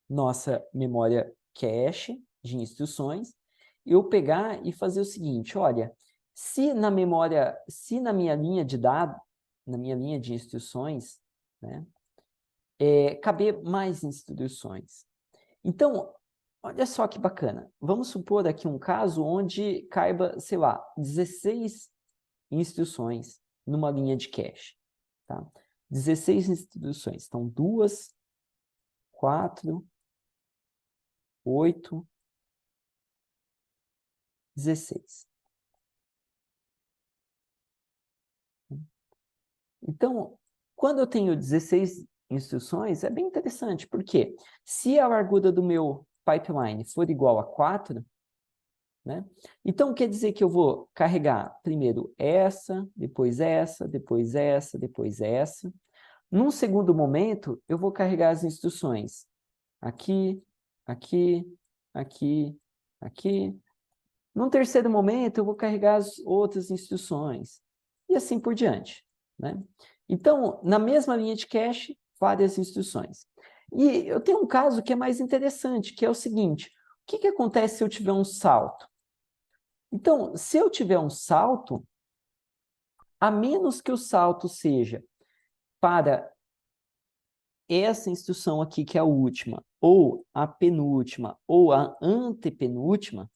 Nossa memória cache de instruções, eu pegar e fazer o seguinte, olha, se na minha linha de dados, na minha linha de instruções, né, caber mais instruções. Então, olha só que bacana. Vamos supor aqui um caso onde caiba, sei lá, 16 instruções numa linha de cache. Tá? 16 instruções. Então, 2, 4, 8, 16. Então, quando eu tenho 16 instruções, é bem interessante, porque se a largura do meu pipeline for igual a 4, né? Então, quer dizer que eu vou carregar primeiro essa, depois essa, depois essa, depois essa. Num segundo momento, eu vou carregar as instruções aqui, aqui, aqui, aqui. Num terceiro momento, eu vou carregar as outras instruções. E assim por diante, né? Então, na mesma linha de cache, várias instruções. E eu tenho um caso que é mais interessante, que é o seguinte. O que acontece se eu tiver um salto? Então, se eu tiver um salto, a menos que o salto seja para essa instrução aqui, que é a última, ou a penúltima, ou a antepenúltima,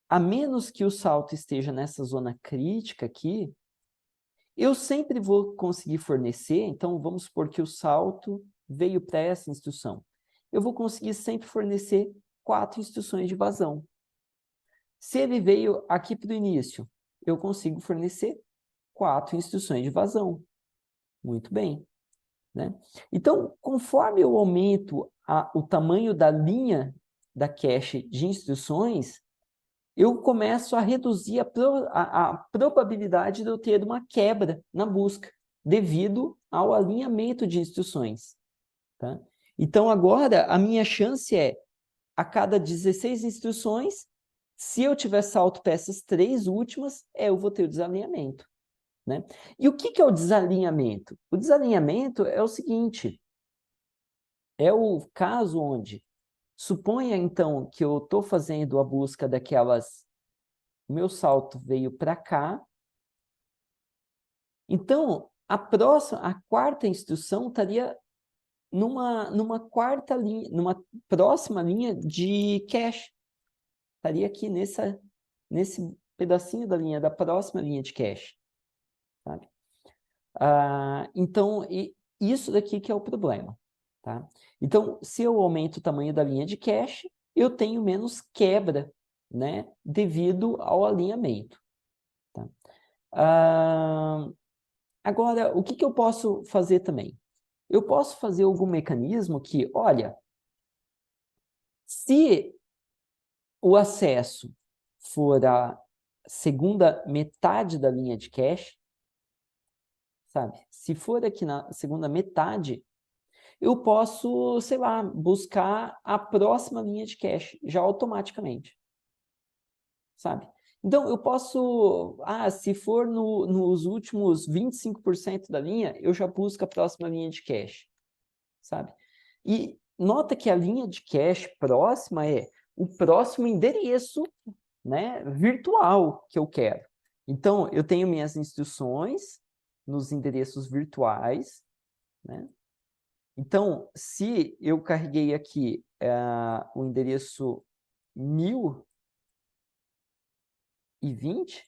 a menos que o salto esteja nessa zona crítica aqui, eu sempre vou conseguir fornecer, então vamos supor que o salto veio para essa instrução. Eu vou conseguir sempre fornecer 4 instruções de vazão. Se ele veio aqui para o início, eu consigo fornecer 4 instruções de vazão. Muito bem. Né? Então, conforme eu aumento o tamanho da linha da cache de instruções, eu começo a reduzir a probabilidade de eu ter uma quebra na busca, devido ao alinhamento de instruções. Tá? Então, agora, a minha chance é, a cada 16 instruções, se eu tiver salto para essas 3 últimas, eu vou ter o desalinhamento. Né? E o que é o desalinhamento? O desalinhamento é o seguinte, é o caso onde, suponha então que eu estou fazendo a busca daquelas, meu salto veio para cá, então a quarta instrução estaria numa quarta linha, numa próxima linha de cache, estaria aqui nesse pedacinho da linha, da próxima linha de cache, sabe? Então, isso daqui que é o problema, tá? Então, se eu aumento o tamanho da linha de cache, eu tenho menos quebra, né? Devido ao alinhamento. Tá? Agora, o que eu posso fazer também? Eu posso fazer algum mecanismo que, olha, se o acesso for a segunda metade da linha de cache, sabe? Se for aqui na segunda metade, eu posso, sei lá, buscar a próxima linha de cache, já automaticamente, sabe? Então, eu posso, se for nos últimos 25% da linha, eu já busco a próxima linha de cache, sabe? E nota que a linha de cache próxima é o próximo endereço, né, virtual que eu quero. Então, eu tenho minhas instruções, nos endereços virtuais, né? Então, se eu carreguei aqui o endereço 1020,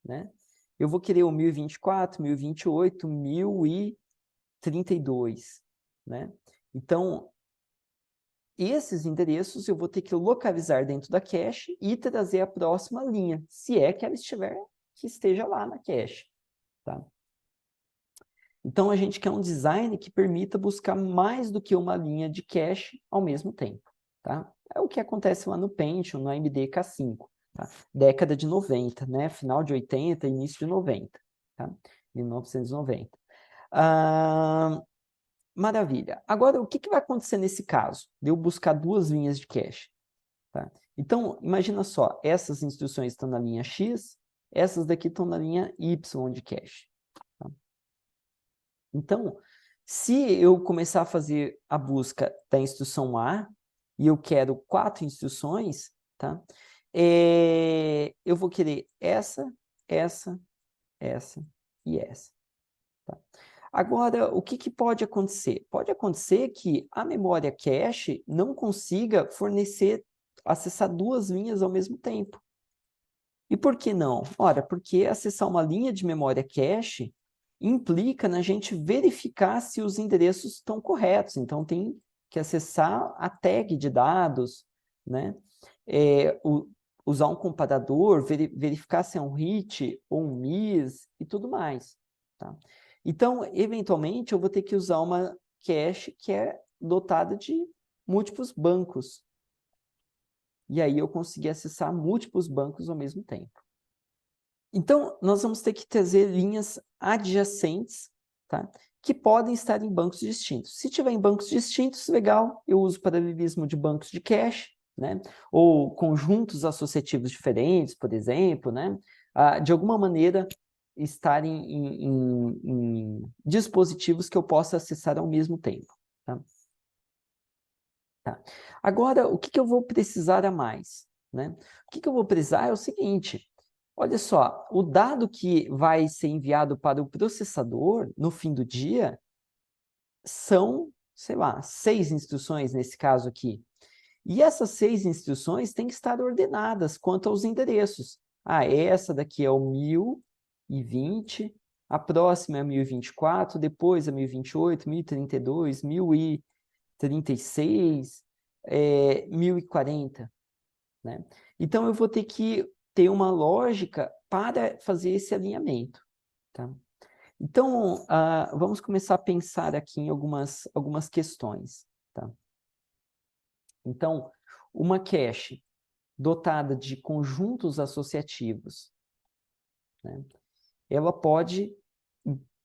né? Eu vou querer o 1024, 1028, 1032, né? Então, esses endereços eu vou ter que localizar dentro da cache e trazer a próxima linha, se é que ela esteja lá na cache, tá? Então, a gente quer um design que permita buscar mais do que uma linha de cache ao mesmo tempo, tá? É o que acontece lá no Pentium, no AMD K5, tá? Década de 90, né? Final de 80, início de 90, tá? 1990. Maravilha. Agora, o que vai acontecer nesse caso? De eu buscar duas linhas de cache, tá? Então, imagina só, essas instruções estão na linha X, essas daqui estão na linha Y de cache. Tá? Então, se eu começar a fazer a busca da instrução A, e eu quero 4 instruções, tá? Eu vou querer essa e essa. Tá? Agora, o que pode acontecer? Pode acontecer que a memória cache não consiga acessar duas linhas ao mesmo tempo. E por que não? Ora, porque acessar uma linha de memória cache implica na gente verificar se os endereços estão corretos. Então, tem que acessar a tag de dados, né? Usar um comparador, verificar se é um hit ou um miss e tudo mais. Tá? Então, eventualmente, eu vou ter que usar uma cache que é dotada de múltiplos bancos. E aí eu consegui acessar múltiplos bancos ao mesmo tempo. Então, nós vamos ter que trazer linhas adjacentes, tá? Que podem estar em bancos distintos. Se tiver em bancos distintos, legal, eu uso paralelismo de bancos de cache, né? Ou conjuntos associativos diferentes, por exemplo, né? De alguma maneira, estarem em dispositivos que eu possa acessar ao mesmo tempo, tá? Tá. Agora, o que eu vou precisar a mais, né? O que eu vou precisar é o seguinte, olha só, o dado que vai ser enviado para o processador no fim do dia são, sei lá, 6 instruções nesse caso aqui. E essas 6 instruções têm que estar ordenadas quanto aos endereços. Essa daqui é o 1020, a próxima é a 1024, depois a 1028, 1032, 1036, 1040, né? Então, eu vou ter que ter uma lógica para fazer esse alinhamento, tá? Então, vamos começar a pensar aqui em algumas questões, tá? Então, uma cache dotada de conjuntos associativos, né? Ela pode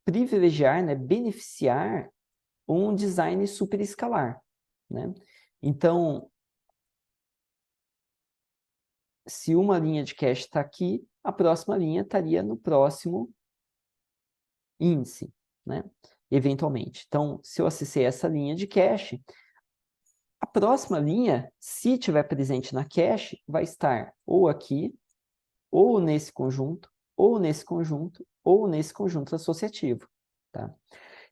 privilegiar, né, beneficiar um design superescalar, né? Então, se uma linha de cache está aqui, a próxima linha estaria no próximo índice, né? Eventualmente. Então, se eu acessei essa linha de cache, a próxima linha, se estiver presente na cache, vai estar ou aqui, ou nesse conjunto, ou nesse conjunto, ou nesse conjunto associativo, tá?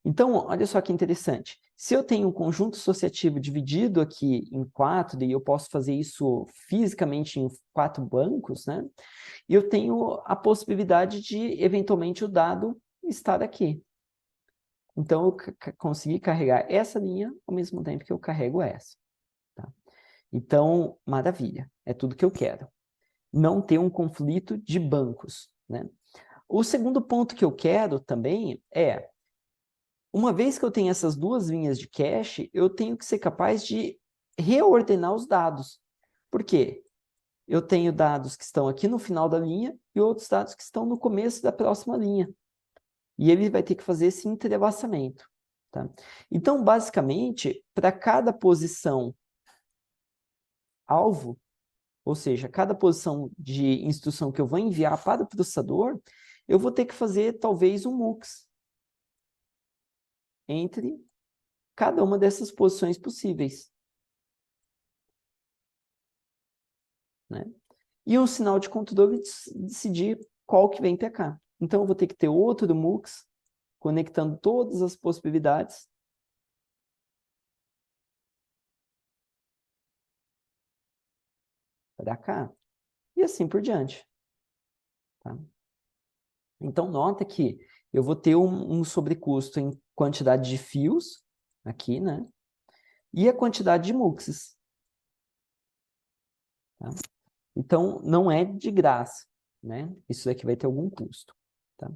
Então, olha só que interessante. Se eu tenho um conjunto associativo dividido aqui em 4, e eu posso fazer isso fisicamente em 4 bancos, né? Eu tenho a possibilidade de, eventualmente, o dado estar aqui. Então, eu consegui carregar essa linha ao mesmo tempo que eu carrego essa. Tá? Então, maravilha. É tudo que eu quero. Não ter um conflito de bancos, né? O segundo ponto que eu quero também é, uma vez que eu tenho essas duas linhas de cache, eu tenho que ser capaz de reordenar os dados. Por quê? Eu tenho dados que estão aqui no final da linha e outros dados que estão no começo da próxima linha. E ele vai ter que fazer esse entrelaçamento. Tá? Então, basicamente, para cada posição alvo, ou seja, cada posição de instrução que eu vou enviar para o processador, eu vou ter que fazer talvez um MUX entre cada uma dessas posições possíveis. Né? E um sinal de controle decidir qual que vem para cá. Então, eu vou ter que ter outro MUX conectando todas as possibilidades. Para cá. E assim por diante. Tá? Então, nota que eu vou ter um sobrecusto em quantidade de fios, aqui, né? E a quantidade de MUXes. Tá? Então, não é de graça, né? Isso daqui vai ter algum custo. Tá?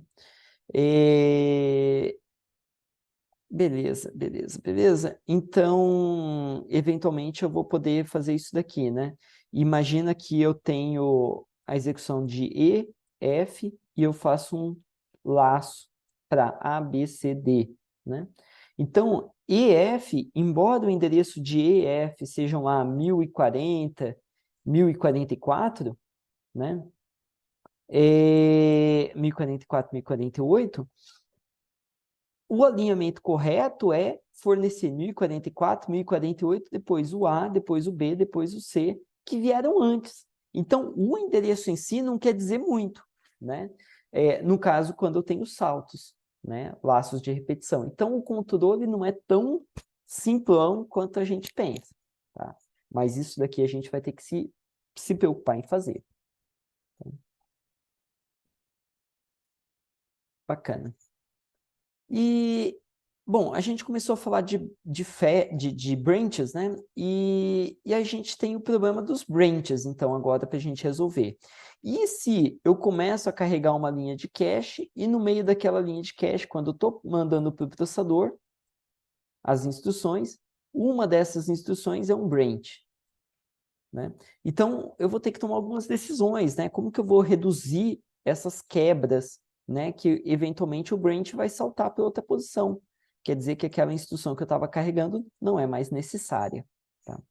Beleza, beleza, beleza. Então, eventualmente eu vou poder fazer isso daqui, né? Imagina que eu tenho a execução de E, F, e eu faço um laço para A, B, C, D, né? Então, EF, embora o endereço de EF sejam lá 1040, 1044, né? 1044, 1048, o alinhamento correto é fornecer 1044, 1048, depois o A, depois o B, depois o C, que vieram antes. Então, o endereço em si não quer dizer muito, né? No caso, quando eu tenho saltos, né? Laços de repetição. Então, o controle não é tão simplão quanto a gente pensa, tá? Mas isso daqui a gente vai ter que se preocupar em fazer. Bacana. E, bom, a gente começou a falar de branches, né? E a gente tem o problema dos branches, então, agora para a gente resolver. E se eu começo a carregar uma linha de cache e no meio daquela linha de cache, quando eu estou mandando para o processador as instruções, uma dessas instruções é um branch, né? Então, eu vou ter que tomar algumas decisões, né? Como que eu vou reduzir essas quebras, né? Que eventualmente o branch vai saltar para outra posição. Quer dizer que aquela instrução que eu estava carregando não é mais necessária. Tá?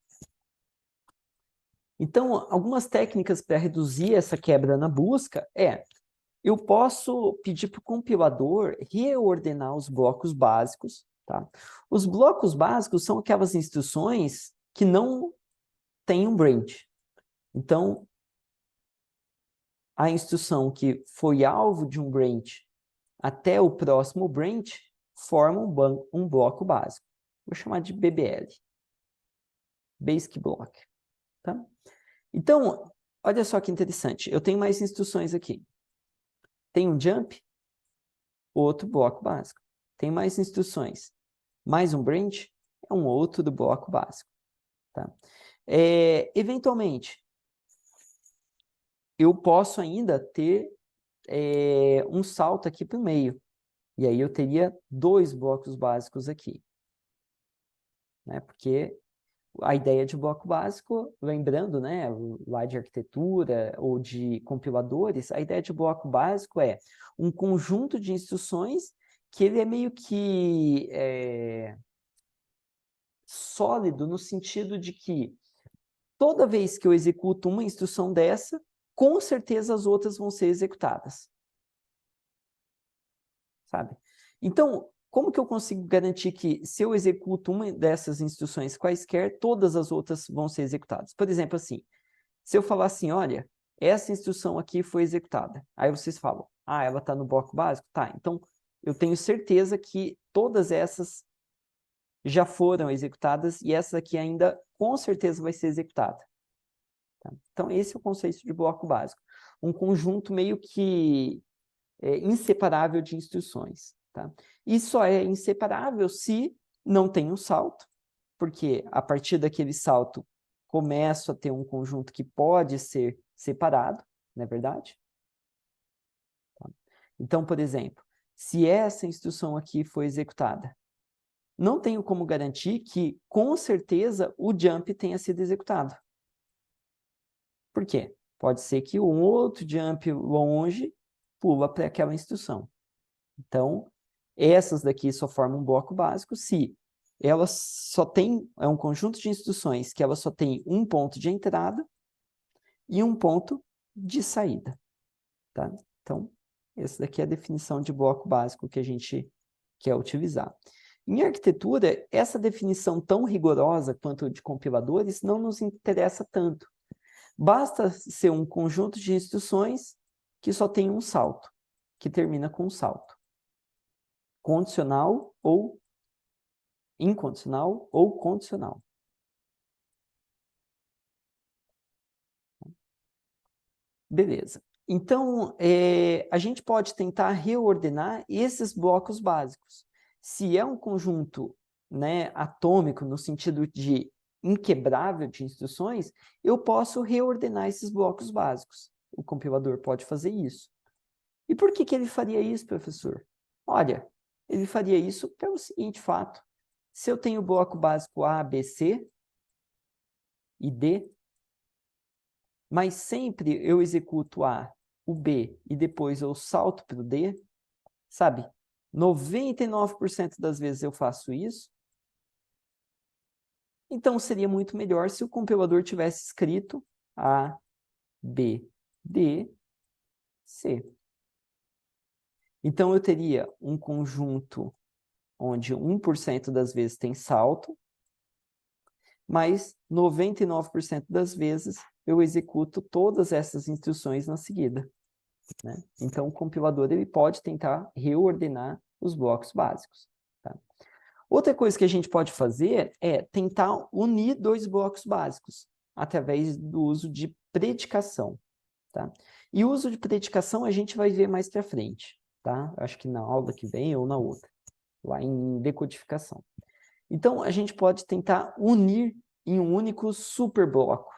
Então, algumas técnicas para reduzir essa quebra na busca eu posso pedir para o compilador reordenar os blocos básicos. Tá? Os blocos básicos são aquelas instruções que não têm um branch. Então, a instrução que foi alvo de um branch até o próximo branch forma um bloco básico. Vou chamar de BBL. Basic Block. Tá? Então, olha só que interessante. Eu tenho mais instruções aqui. Tem um jump, outro bloco básico. Tem mais instruções. Mais um branch, é um outro do bloco básico. Tá? Eventualmente, eu posso ainda ter um salto aqui para o meio. E aí eu teria dois blocos básicos aqui. Né? Porque a ideia de bloco básico, lembrando, né, lá de arquitetura ou de compiladores, a ideia de bloco básico é um conjunto de instruções que ele é meio que sólido no sentido de que toda vez que eu executo uma instrução dessa, com certeza as outras vão ser executadas. Sabe? Então, como que eu consigo garantir que se eu executo uma dessas instruções quaisquer, todas as outras vão ser executadas? Por exemplo, assim, se eu falar assim, olha, essa instrução aqui foi executada. Aí vocês falam, ah, ela está no bloco básico? Tá, então eu tenho certeza que todas essas já foram executadas e essa aqui ainda com certeza vai ser executada. Tá? Então, esse é o conceito de bloco básico. Um conjunto meio que inseparável de instruções. Tá? E só é inseparável se não tem um salto, porque a partir daquele salto começo a ter um conjunto que pode ser separado, não é verdade? Tá? Então, por exemplo, se essa instrução aqui foi executada, não tenho como garantir que, com certeza, o jump tenha sido executado. Por quê? Pode ser que um outro jump longe pula para aquela instrução. Então, essas daqui só formam um bloco básico se elas só tem um conjunto de instruções que ela só tem um ponto de entrada e um ponto de saída. Tá? Então, essa daqui é a definição de bloco básico que a gente quer utilizar. Em arquitetura, essa definição tão rigorosa quanto de compiladores não nos interessa tanto. Basta ser um conjunto de instruções que só tem um salto, que termina com salto. Condicional ou incondicional ou condicional. Beleza. Então, a gente pode tentar reordenar esses blocos básicos. Se é um conjunto, né, atômico, no sentido de inquebrável de instruções, eu posso reordenar esses blocos básicos. O compilador pode fazer isso. E por que ele faria isso, professor? Olha, ele faria isso pelo seguinte fato. Se eu tenho o bloco básico A, B, C e D, mas sempre eu executo A, o B e depois eu salto para o D, sabe? 99% das vezes eu faço isso. Então, seria muito melhor se o compilador tivesse escrito A, B, D, C. Então, eu teria um conjunto onde 1% das vezes tem salto, mas 99% das vezes eu executo todas essas instruções na seguida, né? Então, o compilador ele pode tentar reordenar os blocos básicos. Tá? Outra coisa que a gente pode fazer é tentar unir dois blocos básicos através do uso de predicação. Tá? E o uso de predicação a gente vai ver mais para frente. Tá? Acho que na aula que vem ou na outra, lá em decodificação. Então, a gente pode tentar unir em um único superbloco.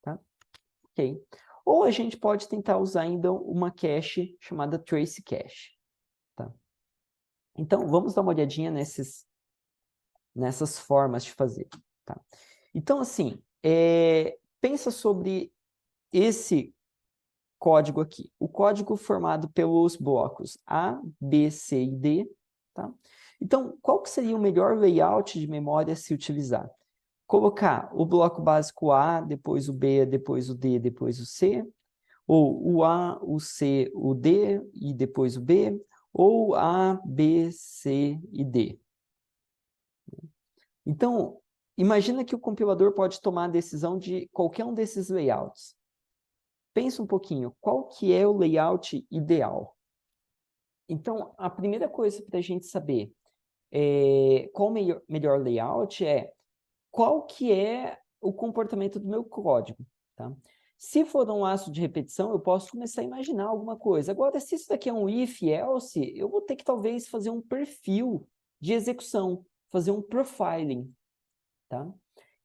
Tá? Ok. Ou a gente pode tentar usar ainda uma cache chamada trace cache. Tá? Então, vamos dar uma olhadinha nessas formas de fazer. Tá? Então, assim, pensa sobre esse código aqui. O código formado pelos blocos A, B, C e D. Tá? Então, qual que seria o melhor layout de memória a se utilizar? Colocar o bloco básico A, depois o B, depois o D, depois o C, ou o A, o C, o D e depois o B, ou A, B, C e D. Então, imagina que o compilador pode tomar a decisão de qualquer um desses layouts. Pensa um pouquinho, qual que é o layout ideal? Então, a primeira coisa para a gente saber qual o melhor layout é qual que é o comportamento do meu código, tá? Se for um laço de repetição, eu posso começar a imaginar alguma coisa. Agora, se isso daqui é um if, else, eu vou ter que talvez fazer um perfil de execução, fazer um profiling, tá?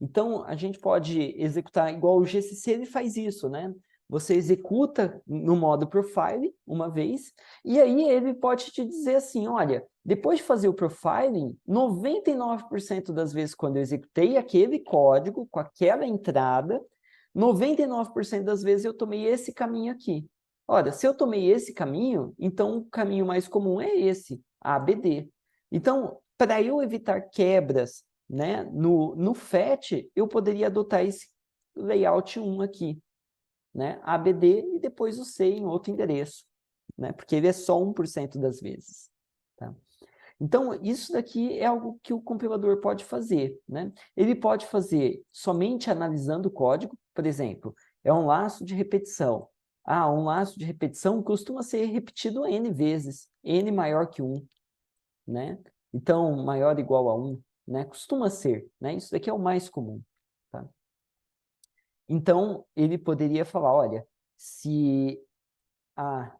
Então, a gente pode executar igual o GCC, ele faz isso, né? Você executa no modo profile uma vez, e aí ele pode te dizer assim, olha, depois de fazer o profiling, 99% das vezes quando eu executei aquele código com aquela entrada, 99% das vezes eu tomei esse caminho aqui. Olha, se eu tomei esse caminho, então o caminho mais comum é esse, ABD. Então, para eu evitar quebras, né, no FET, eu poderia adotar esse layout 1 aqui, né, ABD e depois o C em outro endereço, né, porque ele é só 1% das vezes. Tá? Então, isso daqui é algo que o compilador pode fazer, né? Ele pode fazer somente analisando o código, por exemplo, é um laço de repetição. Ah, um laço de repetição costuma ser repetido N vezes, N maior que 1, né? Então, maior ou igual a 1, né? Costuma ser, né? Isso daqui é o mais comum, tá? Então, ele poderia falar, olha, se A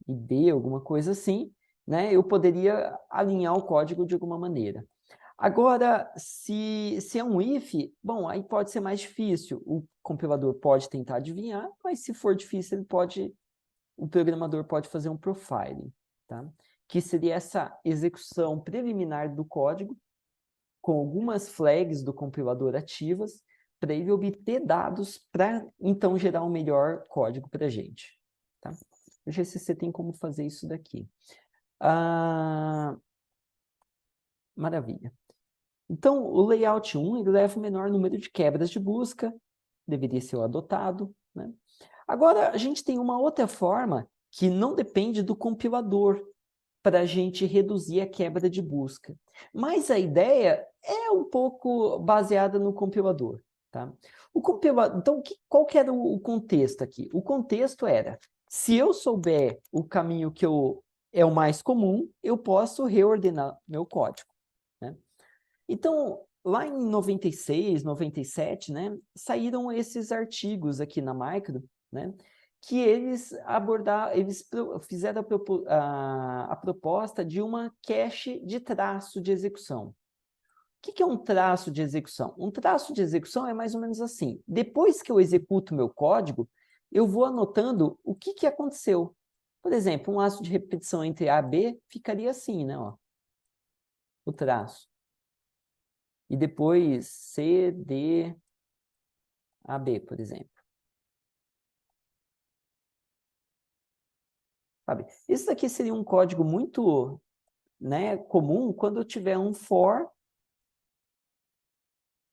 e B, alguma coisa assim, né? Eu poderia alinhar o código de alguma maneira. Agora, se é um if, bom, aí pode ser mais difícil. O compilador pode tentar adivinhar, mas se for difícil, o programador pode fazer um profiling, tá? Que seria essa execução preliminar do código, com algumas flags do compilador ativas, para ele obter dados para, então, gerar um melhor código para a gente. Tá? O GCC tem como fazer isso daqui. Maravilha. Então, o layout 1 ele leva o menor número de quebras de busca, deveria ser o adotado, né? Agora, a gente tem uma outra forma que não depende do compilador para a gente reduzir a quebra de busca. Mas a ideia é um pouco baseada no compilador. Tá? O compilador, então, qual que era o contexto aqui? O contexto era, se eu souber o caminho que é o mais comum, eu posso reordenar meu código. Né? Então, lá em 96, 97, né, saíram esses artigos aqui na Micro, né, que eles fizeram a proposta de uma cache de traço de execução. O que é um traço de execução? Um traço de execução é mais ou menos assim. Depois que eu executo meu código, eu vou anotando o que aconteceu. Por exemplo, um laço de repetição entre A e B ficaria assim, né? Ó, o traço. E depois C, D, A, B, por exemplo. Sabe? Isso daqui seria um código muito, né, comum quando eu tiver um for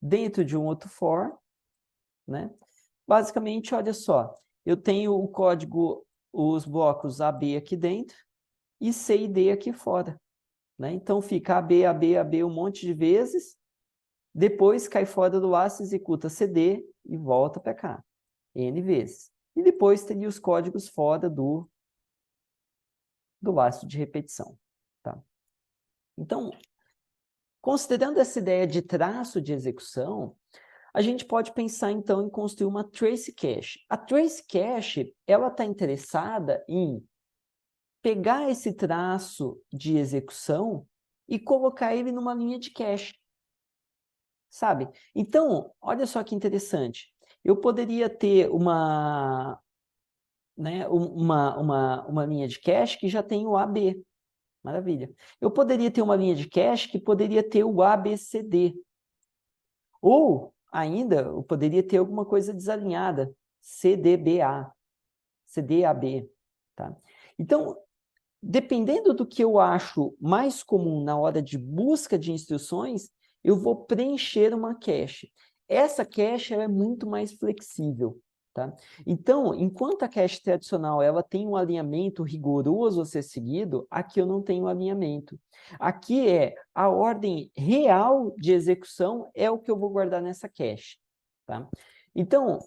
dentro de um outro for, né? Basicamente, olha só, eu tenho o código, os blocos AB aqui dentro e C e D aqui fora. Né? Então, fica AB, AB, AB um monte de vezes, depois cai fora do laço, executa CD e volta para cá, N vezes. E depois teria os códigos fora do laço de repetição. Tá? Então, considerando essa ideia de traço de execução, a gente pode pensar, então, em construir uma trace cache. A trace cache, ela está interessada em pegar esse traço de execução e colocar ele numa linha de cache. Sabe? Então, olha só que interessante. Eu poderia ter né, uma linha de cache que já tem o AB. Maravilha. Eu poderia ter uma linha de cache que poderia ter o ABCD. Ou, ainda, eu poderia ter alguma coisa desalinhada, CDBA, CDAB. Tá? Então, dependendo do que eu acho mais comum na hora de busca de instruções, eu vou preencher uma cache. Essa cache ela é muito mais flexível. Tá? Então, enquanto a cache tradicional ela tem um alinhamento rigoroso a ser seguido, aqui eu não tenho alinhamento. Aqui é a ordem real de execução é o que eu vou guardar nessa cache. Tá? Então,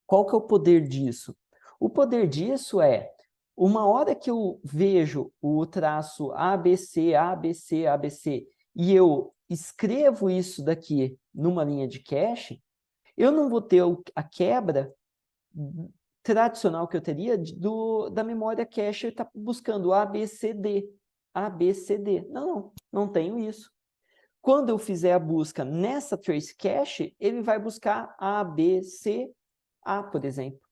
qual que é o poder disso? O poder disso é, uma hora que eu vejo o traço ABC, ABC, ABC, e eu escrevo isso daqui numa linha de cache, eu não vou ter a quebra tradicional que eu teria da memória cache está buscando ABCD, ABCD. Não tenho isso. Quando eu fizer a busca nessa trace cache, ele vai buscar ABCA, por exemplo.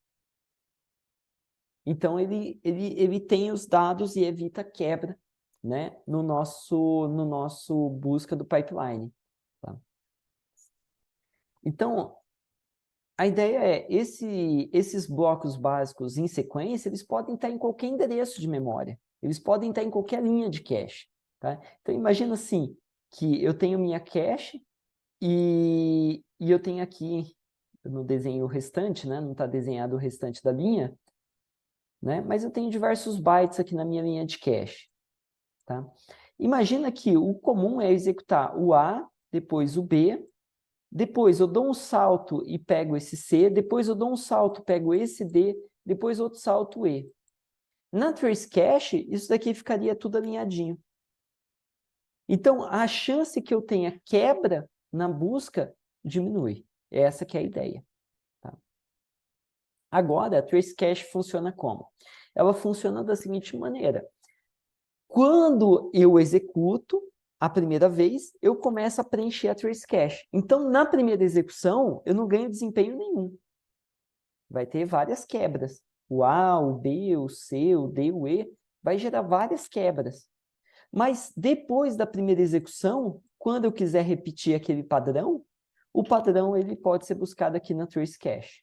Então, ele tem os dados e evita quebra, né, no nosso busca do pipeline. Tá? Então, a ideia é, esses blocos básicos em sequência, eles podem estar em qualquer endereço de memória. Eles podem estar em qualquer linha de cache. Tá? Então, imagina assim, que eu tenho minha cache e eu tenho aqui, no desenho o restante, né? Não está desenhado o restante da linha, né? Mas eu tenho diversos bytes aqui na minha linha de cache. Tá? Imagina que o comum é executar o A, depois o B, depois eu dou um salto e pego esse C, depois eu dou um salto, pego esse D, depois outro salto E. Na trace cache, isso daqui ficaria tudo alinhadinho. Então, a chance que eu tenha quebra na busca diminui. Essa que é a ideia. Tá? Agora, a trace cache funciona como? Ela funciona da seguinte maneira. Quando eu executo a primeira vez, eu começo a preencher a trace cache. Então, na primeira execução, eu não ganho desempenho nenhum. Vai ter várias quebras. O A, o B, o C, o D, o E, vai gerar várias quebras. Mas depois da primeira execução, quando eu quiser repetir aquele padrão, o padrão ele pode ser buscado aqui na trace cache.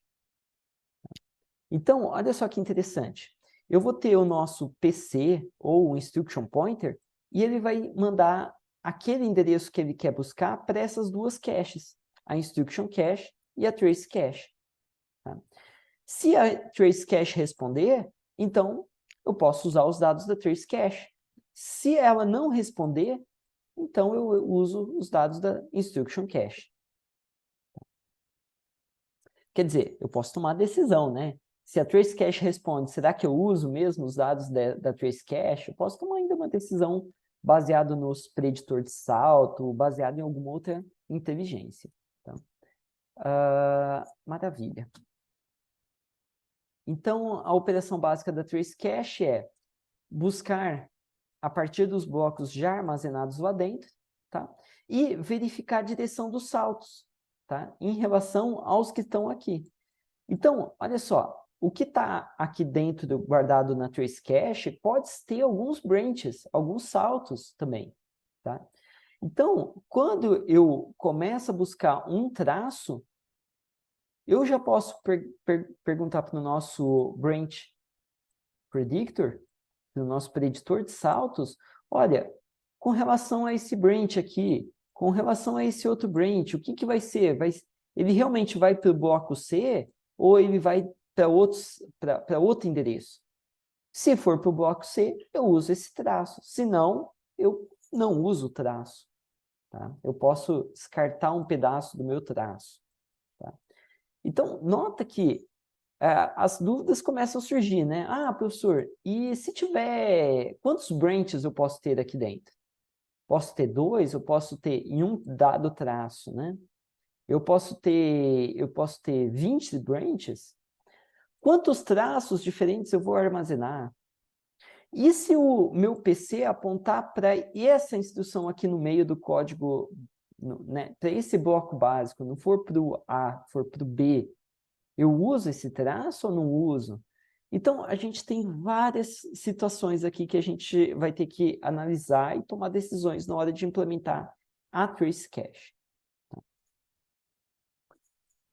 Então, olha só que interessante. Eu vou ter o nosso PC ou o instruction pointer e ele vai mandar aquele endereço que ele quer buscar para essas duas caches, a instruction cache e a trace cache. Tá? Se a trace cache responder, então eu posso usar os dados da trace cache. Se ela não responder, então eu uso os dados da instruction cache. Quer dizer, eu posso tomar decisão, né? Se a trace cache responde, será que eu uso mesmo os dados da trace cache? Eu posso tomar ainda uma decisão baseado nos preditor de salto, baseado em alguma outra inteligência. Tá? Maravilha. Então, a operação básica da trace cache é buscar a partir dos blocos já armazenados lá dentro, tá? E verificar a direção dos saltos, tá? Em relação aos que estão aqui. Então, olha só, o que está aqui dentro guardado na trace cache pode ter alguns branches, alguns saltos também, tá? Então, quando eu começo a buscar um traço, eu já posso perguntar para o nosso branch predictor, no nosso preditor de saltos, olha, com relação a esse branch aqui, com relação a esse outro branch, o que, que vai ser? Ele realmente vai para o bloco C ou ele vai para outro endereço? Se for para o bloco C, eu uso esse traço. Se não, eu não uso o traço. Tá? Eu posso descartar um pedaço do meu traço. Tá? Então, nota que as dúvidas começam a surgir, né? Ah, professor, e se tiver... Quantos branches eu posso ter aqui dentro? Posso ter 2? Eu posso ter em um dado traço, né? Eu posso ter 20 branches? Quantos traços diferentes eu vou armazenar? E se o meu PC apontar para essa instrução aqui no meio do código, né, para esse bloco básico, não for para o A, for para o B, eu uso esse traço ou não uso? Então, a gente tem várias situações aqui que a gente vai ter que analisar e tomar decisões na hora de implementar a trace cache.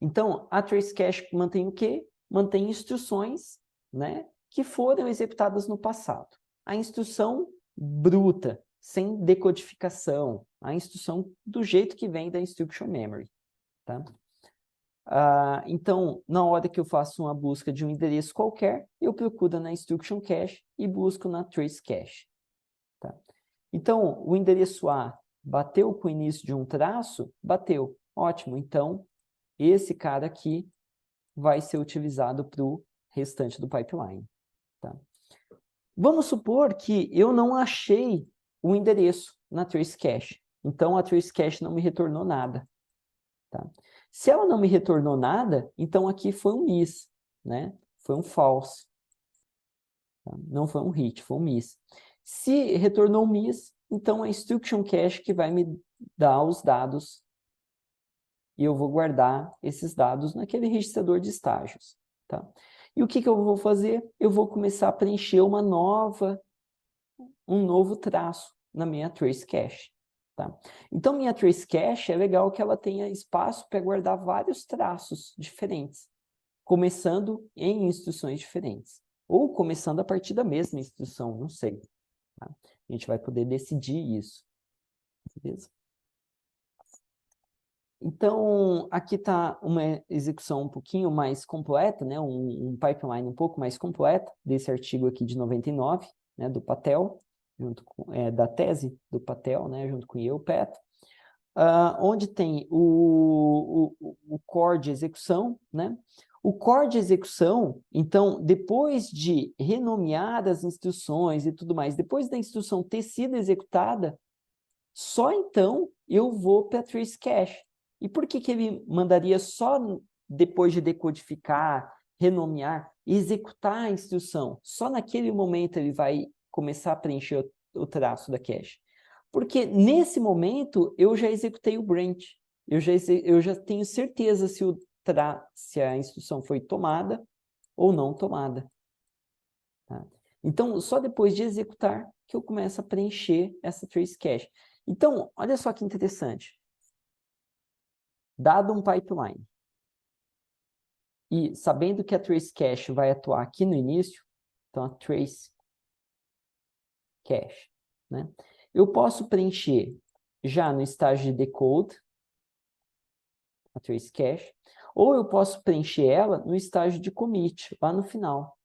Então, a trace cache mantém o quê? Mantém instruções, né, que foram executadas no passado. A instrução bruta, sem decodificação, a instrução do jeito que vem da instruction memory. Tá? Então, na hora que eu faço uma busca de um endereço qualquer, eu procuro na instruction cache e busco na trace cache. Tá? Então, o endereço A bateu com o início de um traço? Bateu. Ótimo. Então, esse cara aqui vai ser utilizado para o restante do pipeline. Tá? Vamos supor que eu não achei o endereço na trace cache. Então, a trace cache não me retornou nada. Tá? Se ela não me retornou nada, então aqui foi um miss, né? Foi um false. Tá? Não foi um hit, foi um miss. Se retornou um miss, então a instruction cache que vai me dar os dados e eu vou guardar esses dados naquele registrador de estágios. Tá? E o que, que eu vou fazer? Eu vou começar a preencher um novo traço na minha trace cache. Tá? Então, minha trace cache é legal que ela tenha espaço para guardar vários traços diferentes, começando em instruções diferentes, ou começando a partir da mesma instrução, não sei. Tá? A gente vai poder decidir isso. Beleza? Então, aqui está uma execução um pouquinho mais completa, né? Um pipeline um pouco mais completo desse artigo aqui de 99, né? Do Patel, junto com, da tese do Patel, né? Junto com o Pat, onde tem o core de execução, né? O core de execução, então, depois de renomear as instruções e tudo mais, depois da instrução ter sido executada, só então eu vou para a trace cache. E por que ele mandaria só depois de decodificar, renomear, executar a instrução? Só naquele momento ele vai começar a preencher o traço da cache. Porque nesse momento eu já executei o branch. Eu já tenho certeza se a instrução foi tomada ou não tomada. Tá? Então, só depois de executar que eu começo a preencher essa trace cache. Então, olha só que interessante. Dado um pipeline, e sabendo que a trace cache vai atuar aqui no início, então a trace cache, né? Eu posso preencher já no estágio de decode, a trace cache, ou eu posso preencher ela no estágio de commit, lá no final.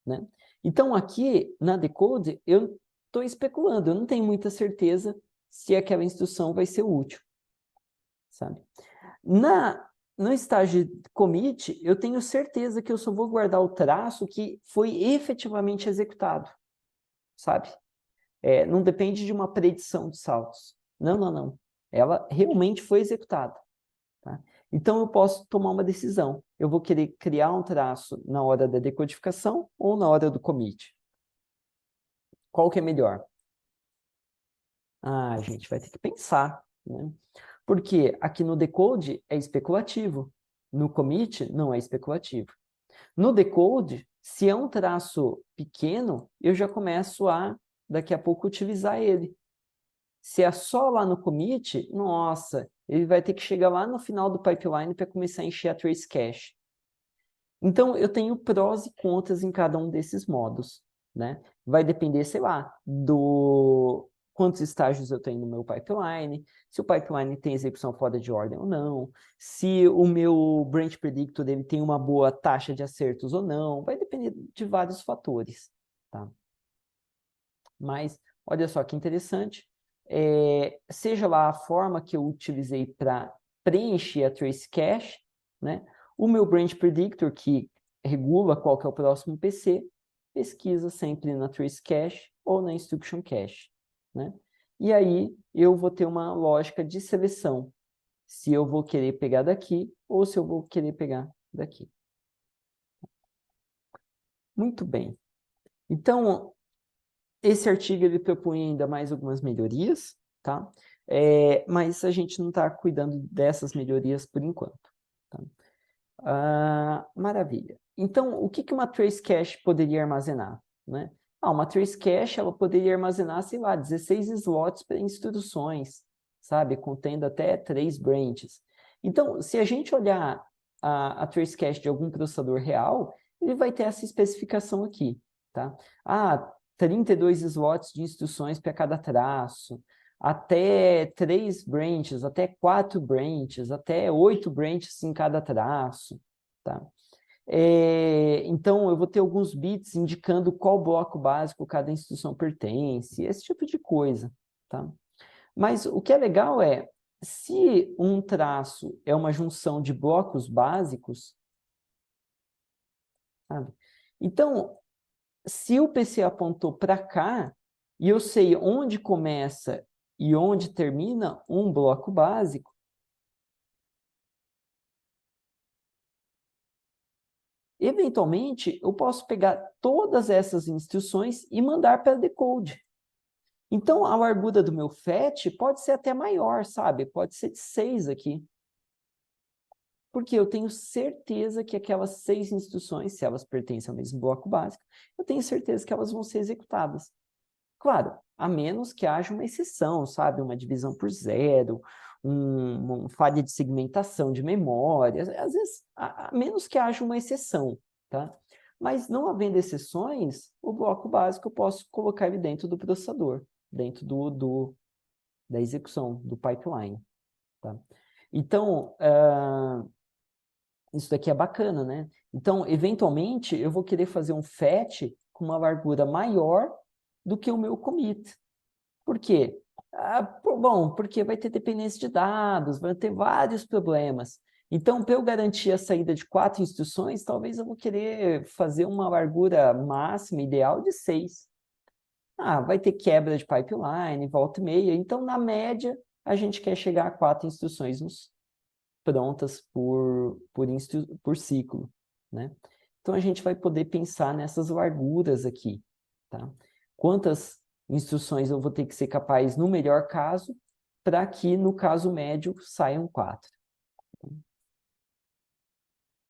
Né? Então, aqui na decode, eu estou especulando, eu não tenho muita certeza se aquela instrução vai ser útil. Sabe? No estágio commit, eu tenho certeza que eu só vou guardar o traço que foi efetivamente executado, sabe? Não depende de uma predição de saltos. Não, não, não. Ela realmente foi executada. Tá? Então, eu posso tomar uma decisão. Eu vou querer criar um traço na hora da decodificação ou na hora do commit. Qual que é melhor? A gente vai ter que pensar, né? Porque aqui no decode é especulativo. No commit, não é especulativo. No decode, se é um traço pequeno, eu já começo a, daqui a pouco, utilizar ele. Se é só lá no commit, nossa, ele vai ter que chegar lá no final do pipeline para começar a encher a trace cache. Então, eu tenho prós e contras em cada um desses modos, né? Vai depender, sei lá, do quantos estágios eu tenho no meu pipeline, se o pipeline tem execução fora de ordem ou não, se o meu branch predictor ele tem uma boa taxa de acertos ou não, vai depender de vários fatores, tá? Mas, olha só que interessante, seja lá a forma que eu utilizei para preencher a trace cache, né? O meu branch predictor, que regula qual que é o próximo PC, pesquisa sempre na trace cache ou na instruction cache, né? E aí eu vou ter uma lógica de seleção, se eu vou querer pegar daqui ou se eu vou querer pegar daqui. Muito bem. Então, esse artigo ele propõe ainda mais algumas melhorias, tá? Mas a gente não está cuidando dessas melhorias por enquanto. Tá? Maravilha. Então, o que uma trace cache poderia armazenar, né? Uma trace cache ela poderia armazenar, sei lá, 16 slots para instruções, sabe? Contendo até 3 branches. Então, se a gente olhar a trace cache de algum processador real, ele vai ter essa especificação aqui, tá? 32 slots de instruções para cada traço, até 3 branches, até 4 branches, até 8 branches em cada traço, tá? Então, eu vou ter alguns bits indicando qual bloco básico cada instrução pertence, esse tipo de coisa, tá? Mas o que é legal é, se um traço é uma junção de blocos básicos, sabe? Então, se o PC apontou para cá, e eu sei onde começa e onde termina um bloco básico, eventualmente eu posso pegar todas essas instruções e mandar para decode. Então, a largura do meu FET pode ser até maior, sabe? Pode ser de 6 aqui. Porque eu tenho certeza que aquelas 6 instruções, se elas pertencem ao mesmo bloco básico, eu tenho certeza que elas vão ser executadas. Claro, a menos que haja uma exceção, sabe? Uma divisão por zero, uma falha de segmentação de memória, às vezes, a menos que haja uma exceção, tá? Mas não havendo exceções, o bloco básico eu posso colocar ele dentro do processador, dentro da execução, do pipeline, tá? Então, isso daqui é bacana, né? Então, eventualmente, eu vou querer fazer um fetch com uma largura maior do que o meu commit. Por quê? Bom, porque vai ter dependência de dados, vai ter vários problemas. Então, para eu garantir a saída de 4 instruções, talvez eu vou querer fazer uma largura máxima, ideal, de 6. Vai ter quebra de pipeline, volta e meia. Então, na média, a gente quer chegar a 4 instruções prontas por ciclo, né? Então, a gente vai poder pensar nessas larguras aqui, tá? Quantas instruções eu vou ter que ser capaz, no melhor caso, para que, no caso médio, saiam 4.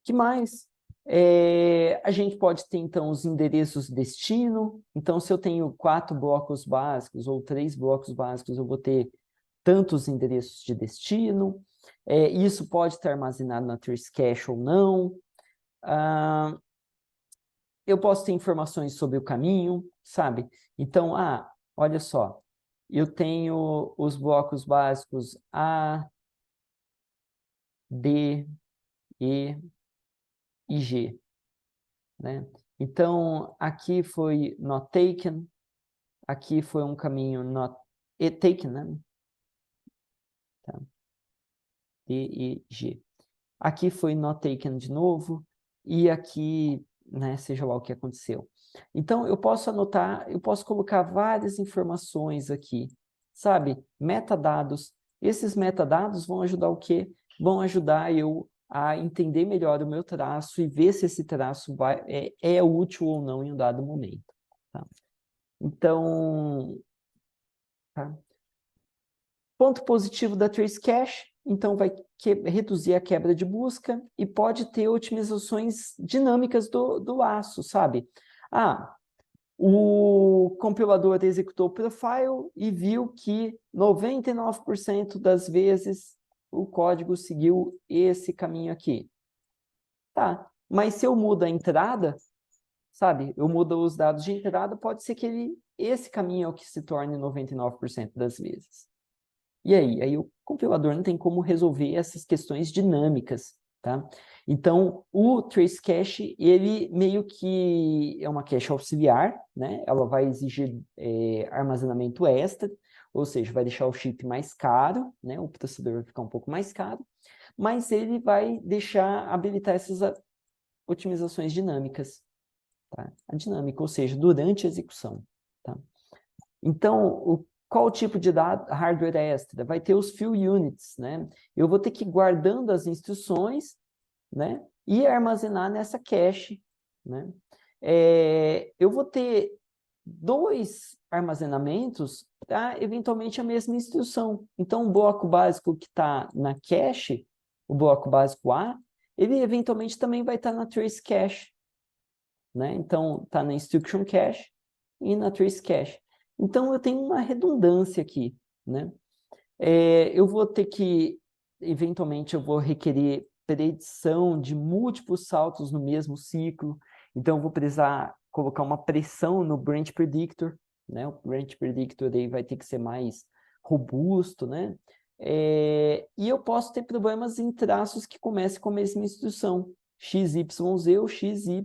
Que mais? A gente pode ter, então, os endereços destino. Então, se eu tenho 4 blocos básicos ou 3 blocos básicos, eu vou ter tantos endereços de destino. Isso pode estar armazenado na trace cache ou não. Eu posso ter informações sobre o caminho, sabe? Então, olha só, eu tenho os blocos básicos A, D, E e G, né? Então, aqui foi not taken, aqui foi um caminho not taken, né? Tá. D, E, G. Aqui foi not taken de novo, e aqui, né, seja lá o que aconteceu. Então, eu posso anotar, eu posso colocar várias informações aqui, sabe? Metadados. Esses metadados vão ajudar o quê? Vão ajudar eu a entender melhor o meu traço e ver se esse traço é útil ou não em um dado momento. Tá? Então, tá? Ponto positivo da Trace Cache, então vai reduzir a quebra de busca e pode ter otimizações dinâmicas do laço, sabe? Ah, o compilador executou o profile e viu que 99% das vezes o código seguiu esse caminho aqui. Tá, mas se eu mudo a entrada, sabe? Eu mudo os dados de entrada, pode ser que esse caminho é o que se torne 99% das vezes. E aí? Aí o compilador não tem como resolver essas questões dinâmicas, tá? Então, o Trace Cache, ele meio que é uma cache auxiliar, né? Ela vai exigir armazenamento extra, ou seja, vai deixar o chip mais caro, né? O processador vai ficar um pouco mais caro, mas ele vai habilitar essas otimizações dinâmicas, tá? A dinâmica, ou seja, durante a execução, tá? Então, qual tipo de hardware extra? Vai ter os few units, né? Eu vou ter que ir guardando as instruções, né? E armazenar nessa cache, né? Eu vou ter 2 armazenamentos para, eventualmente, a mesma instrução. Então, o bloco básico que está na cache, o bloco básico A, ele, eventualmente, também vai estar na trace cache, né? Então, está na instruction cache e na trace cache. Então, eu tenho uma redundância aqui, né? Eu vou ter que, eventualmente, eu vou requerer predição de múltiplos saltos no mesmo ciclo. Então, eu vou precisar colocar uma pressão no branch predictor, né? O branch predictor aí vai ter que ser mais robusto, né? E eu posso ter problemas em traços que comecem com a mesma instrução, XYZ ou XYZ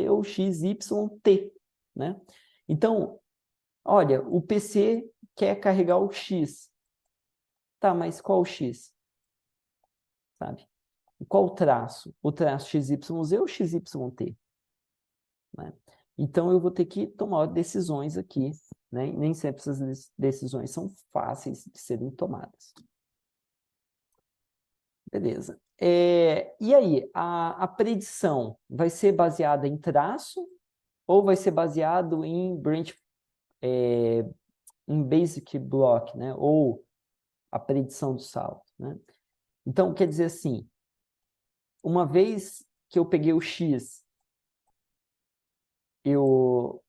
ou XYT, né? Então, olha, o PC quer carregar o X. Tá, mas qual o X? Sabe? Qual o traço? O traço XYZ ou XYT? Né? Então, eu vou ter que tomar decisões aqui, né? E nem sempre essas decisões são fáceis de serem tomadas. Beleza. E aí, a predição vai ser baseada em traço ou vai ser baseado em em basic block, né? Ou a predição do salto, né? Então, quer dizer assim, uma vez que eu peguei o X, eu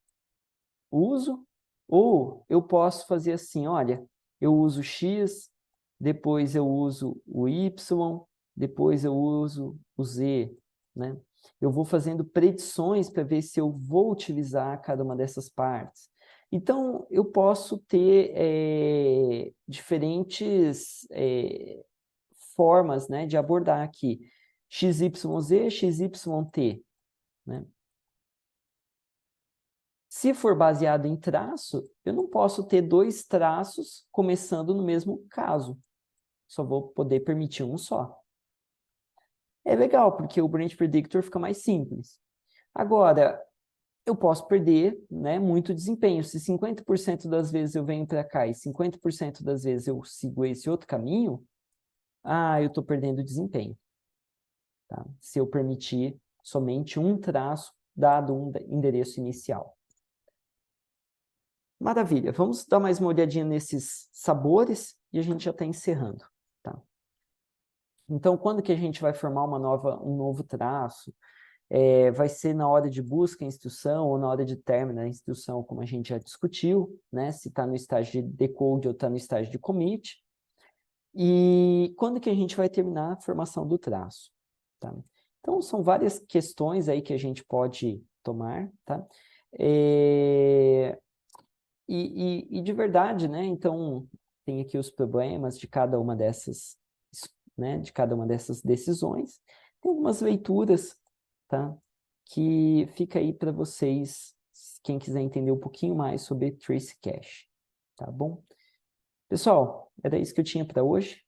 uso, ou eu posso fazer assim, olha, eu uso X, depois eu uso o Y, depois eu uso o Z, né? Eu vou fazendo predições para ver se eu vou utilizar cada uma dessas partes. Então, eu posso ter diferentes formas, né, de abordar aqui. XYZ, XYT, né? Se for baseado em traço, eu não posso ter 2 traços começando no mesmo caso. Só vou poder permitir um só. É legal, porque o Branch Predictor fica mais simples. Agora, eu posso perder, né, muito desempenho. Se 50% das vezes eu venho para cá e 50% das vezes eu sigo esse outro caminho, eu estou perdendo desempenho. Tá? Se eu permitir somente um traço dado um endereço inicial. Maravilha, vamos dar mais uma olhadinha nesses sabores e a gente já está encerrando. Tá? Então, quando que a gente vai formar um novo traço? Vai ser na hora de busca em instrução ou na hora de término da instrução, como a gente já discutiu, né? Se está no estágio de decode ou está no estágio de commit. E quando que a gente vai terminar a formação do traço? Tá? Então, são várias questões aí que a gente pode tomar, tá? E de verdade, né? Então, tem aqui os problemas de cada uma dessas, né? De cada uma dessas decisões. Tem algumas leituras, tá? Que fica aí para vocês, quem quiser entender um pouquinho mais sobre Trace Cache, tá bom? Pessoal, era isso que eu tinha para hoje.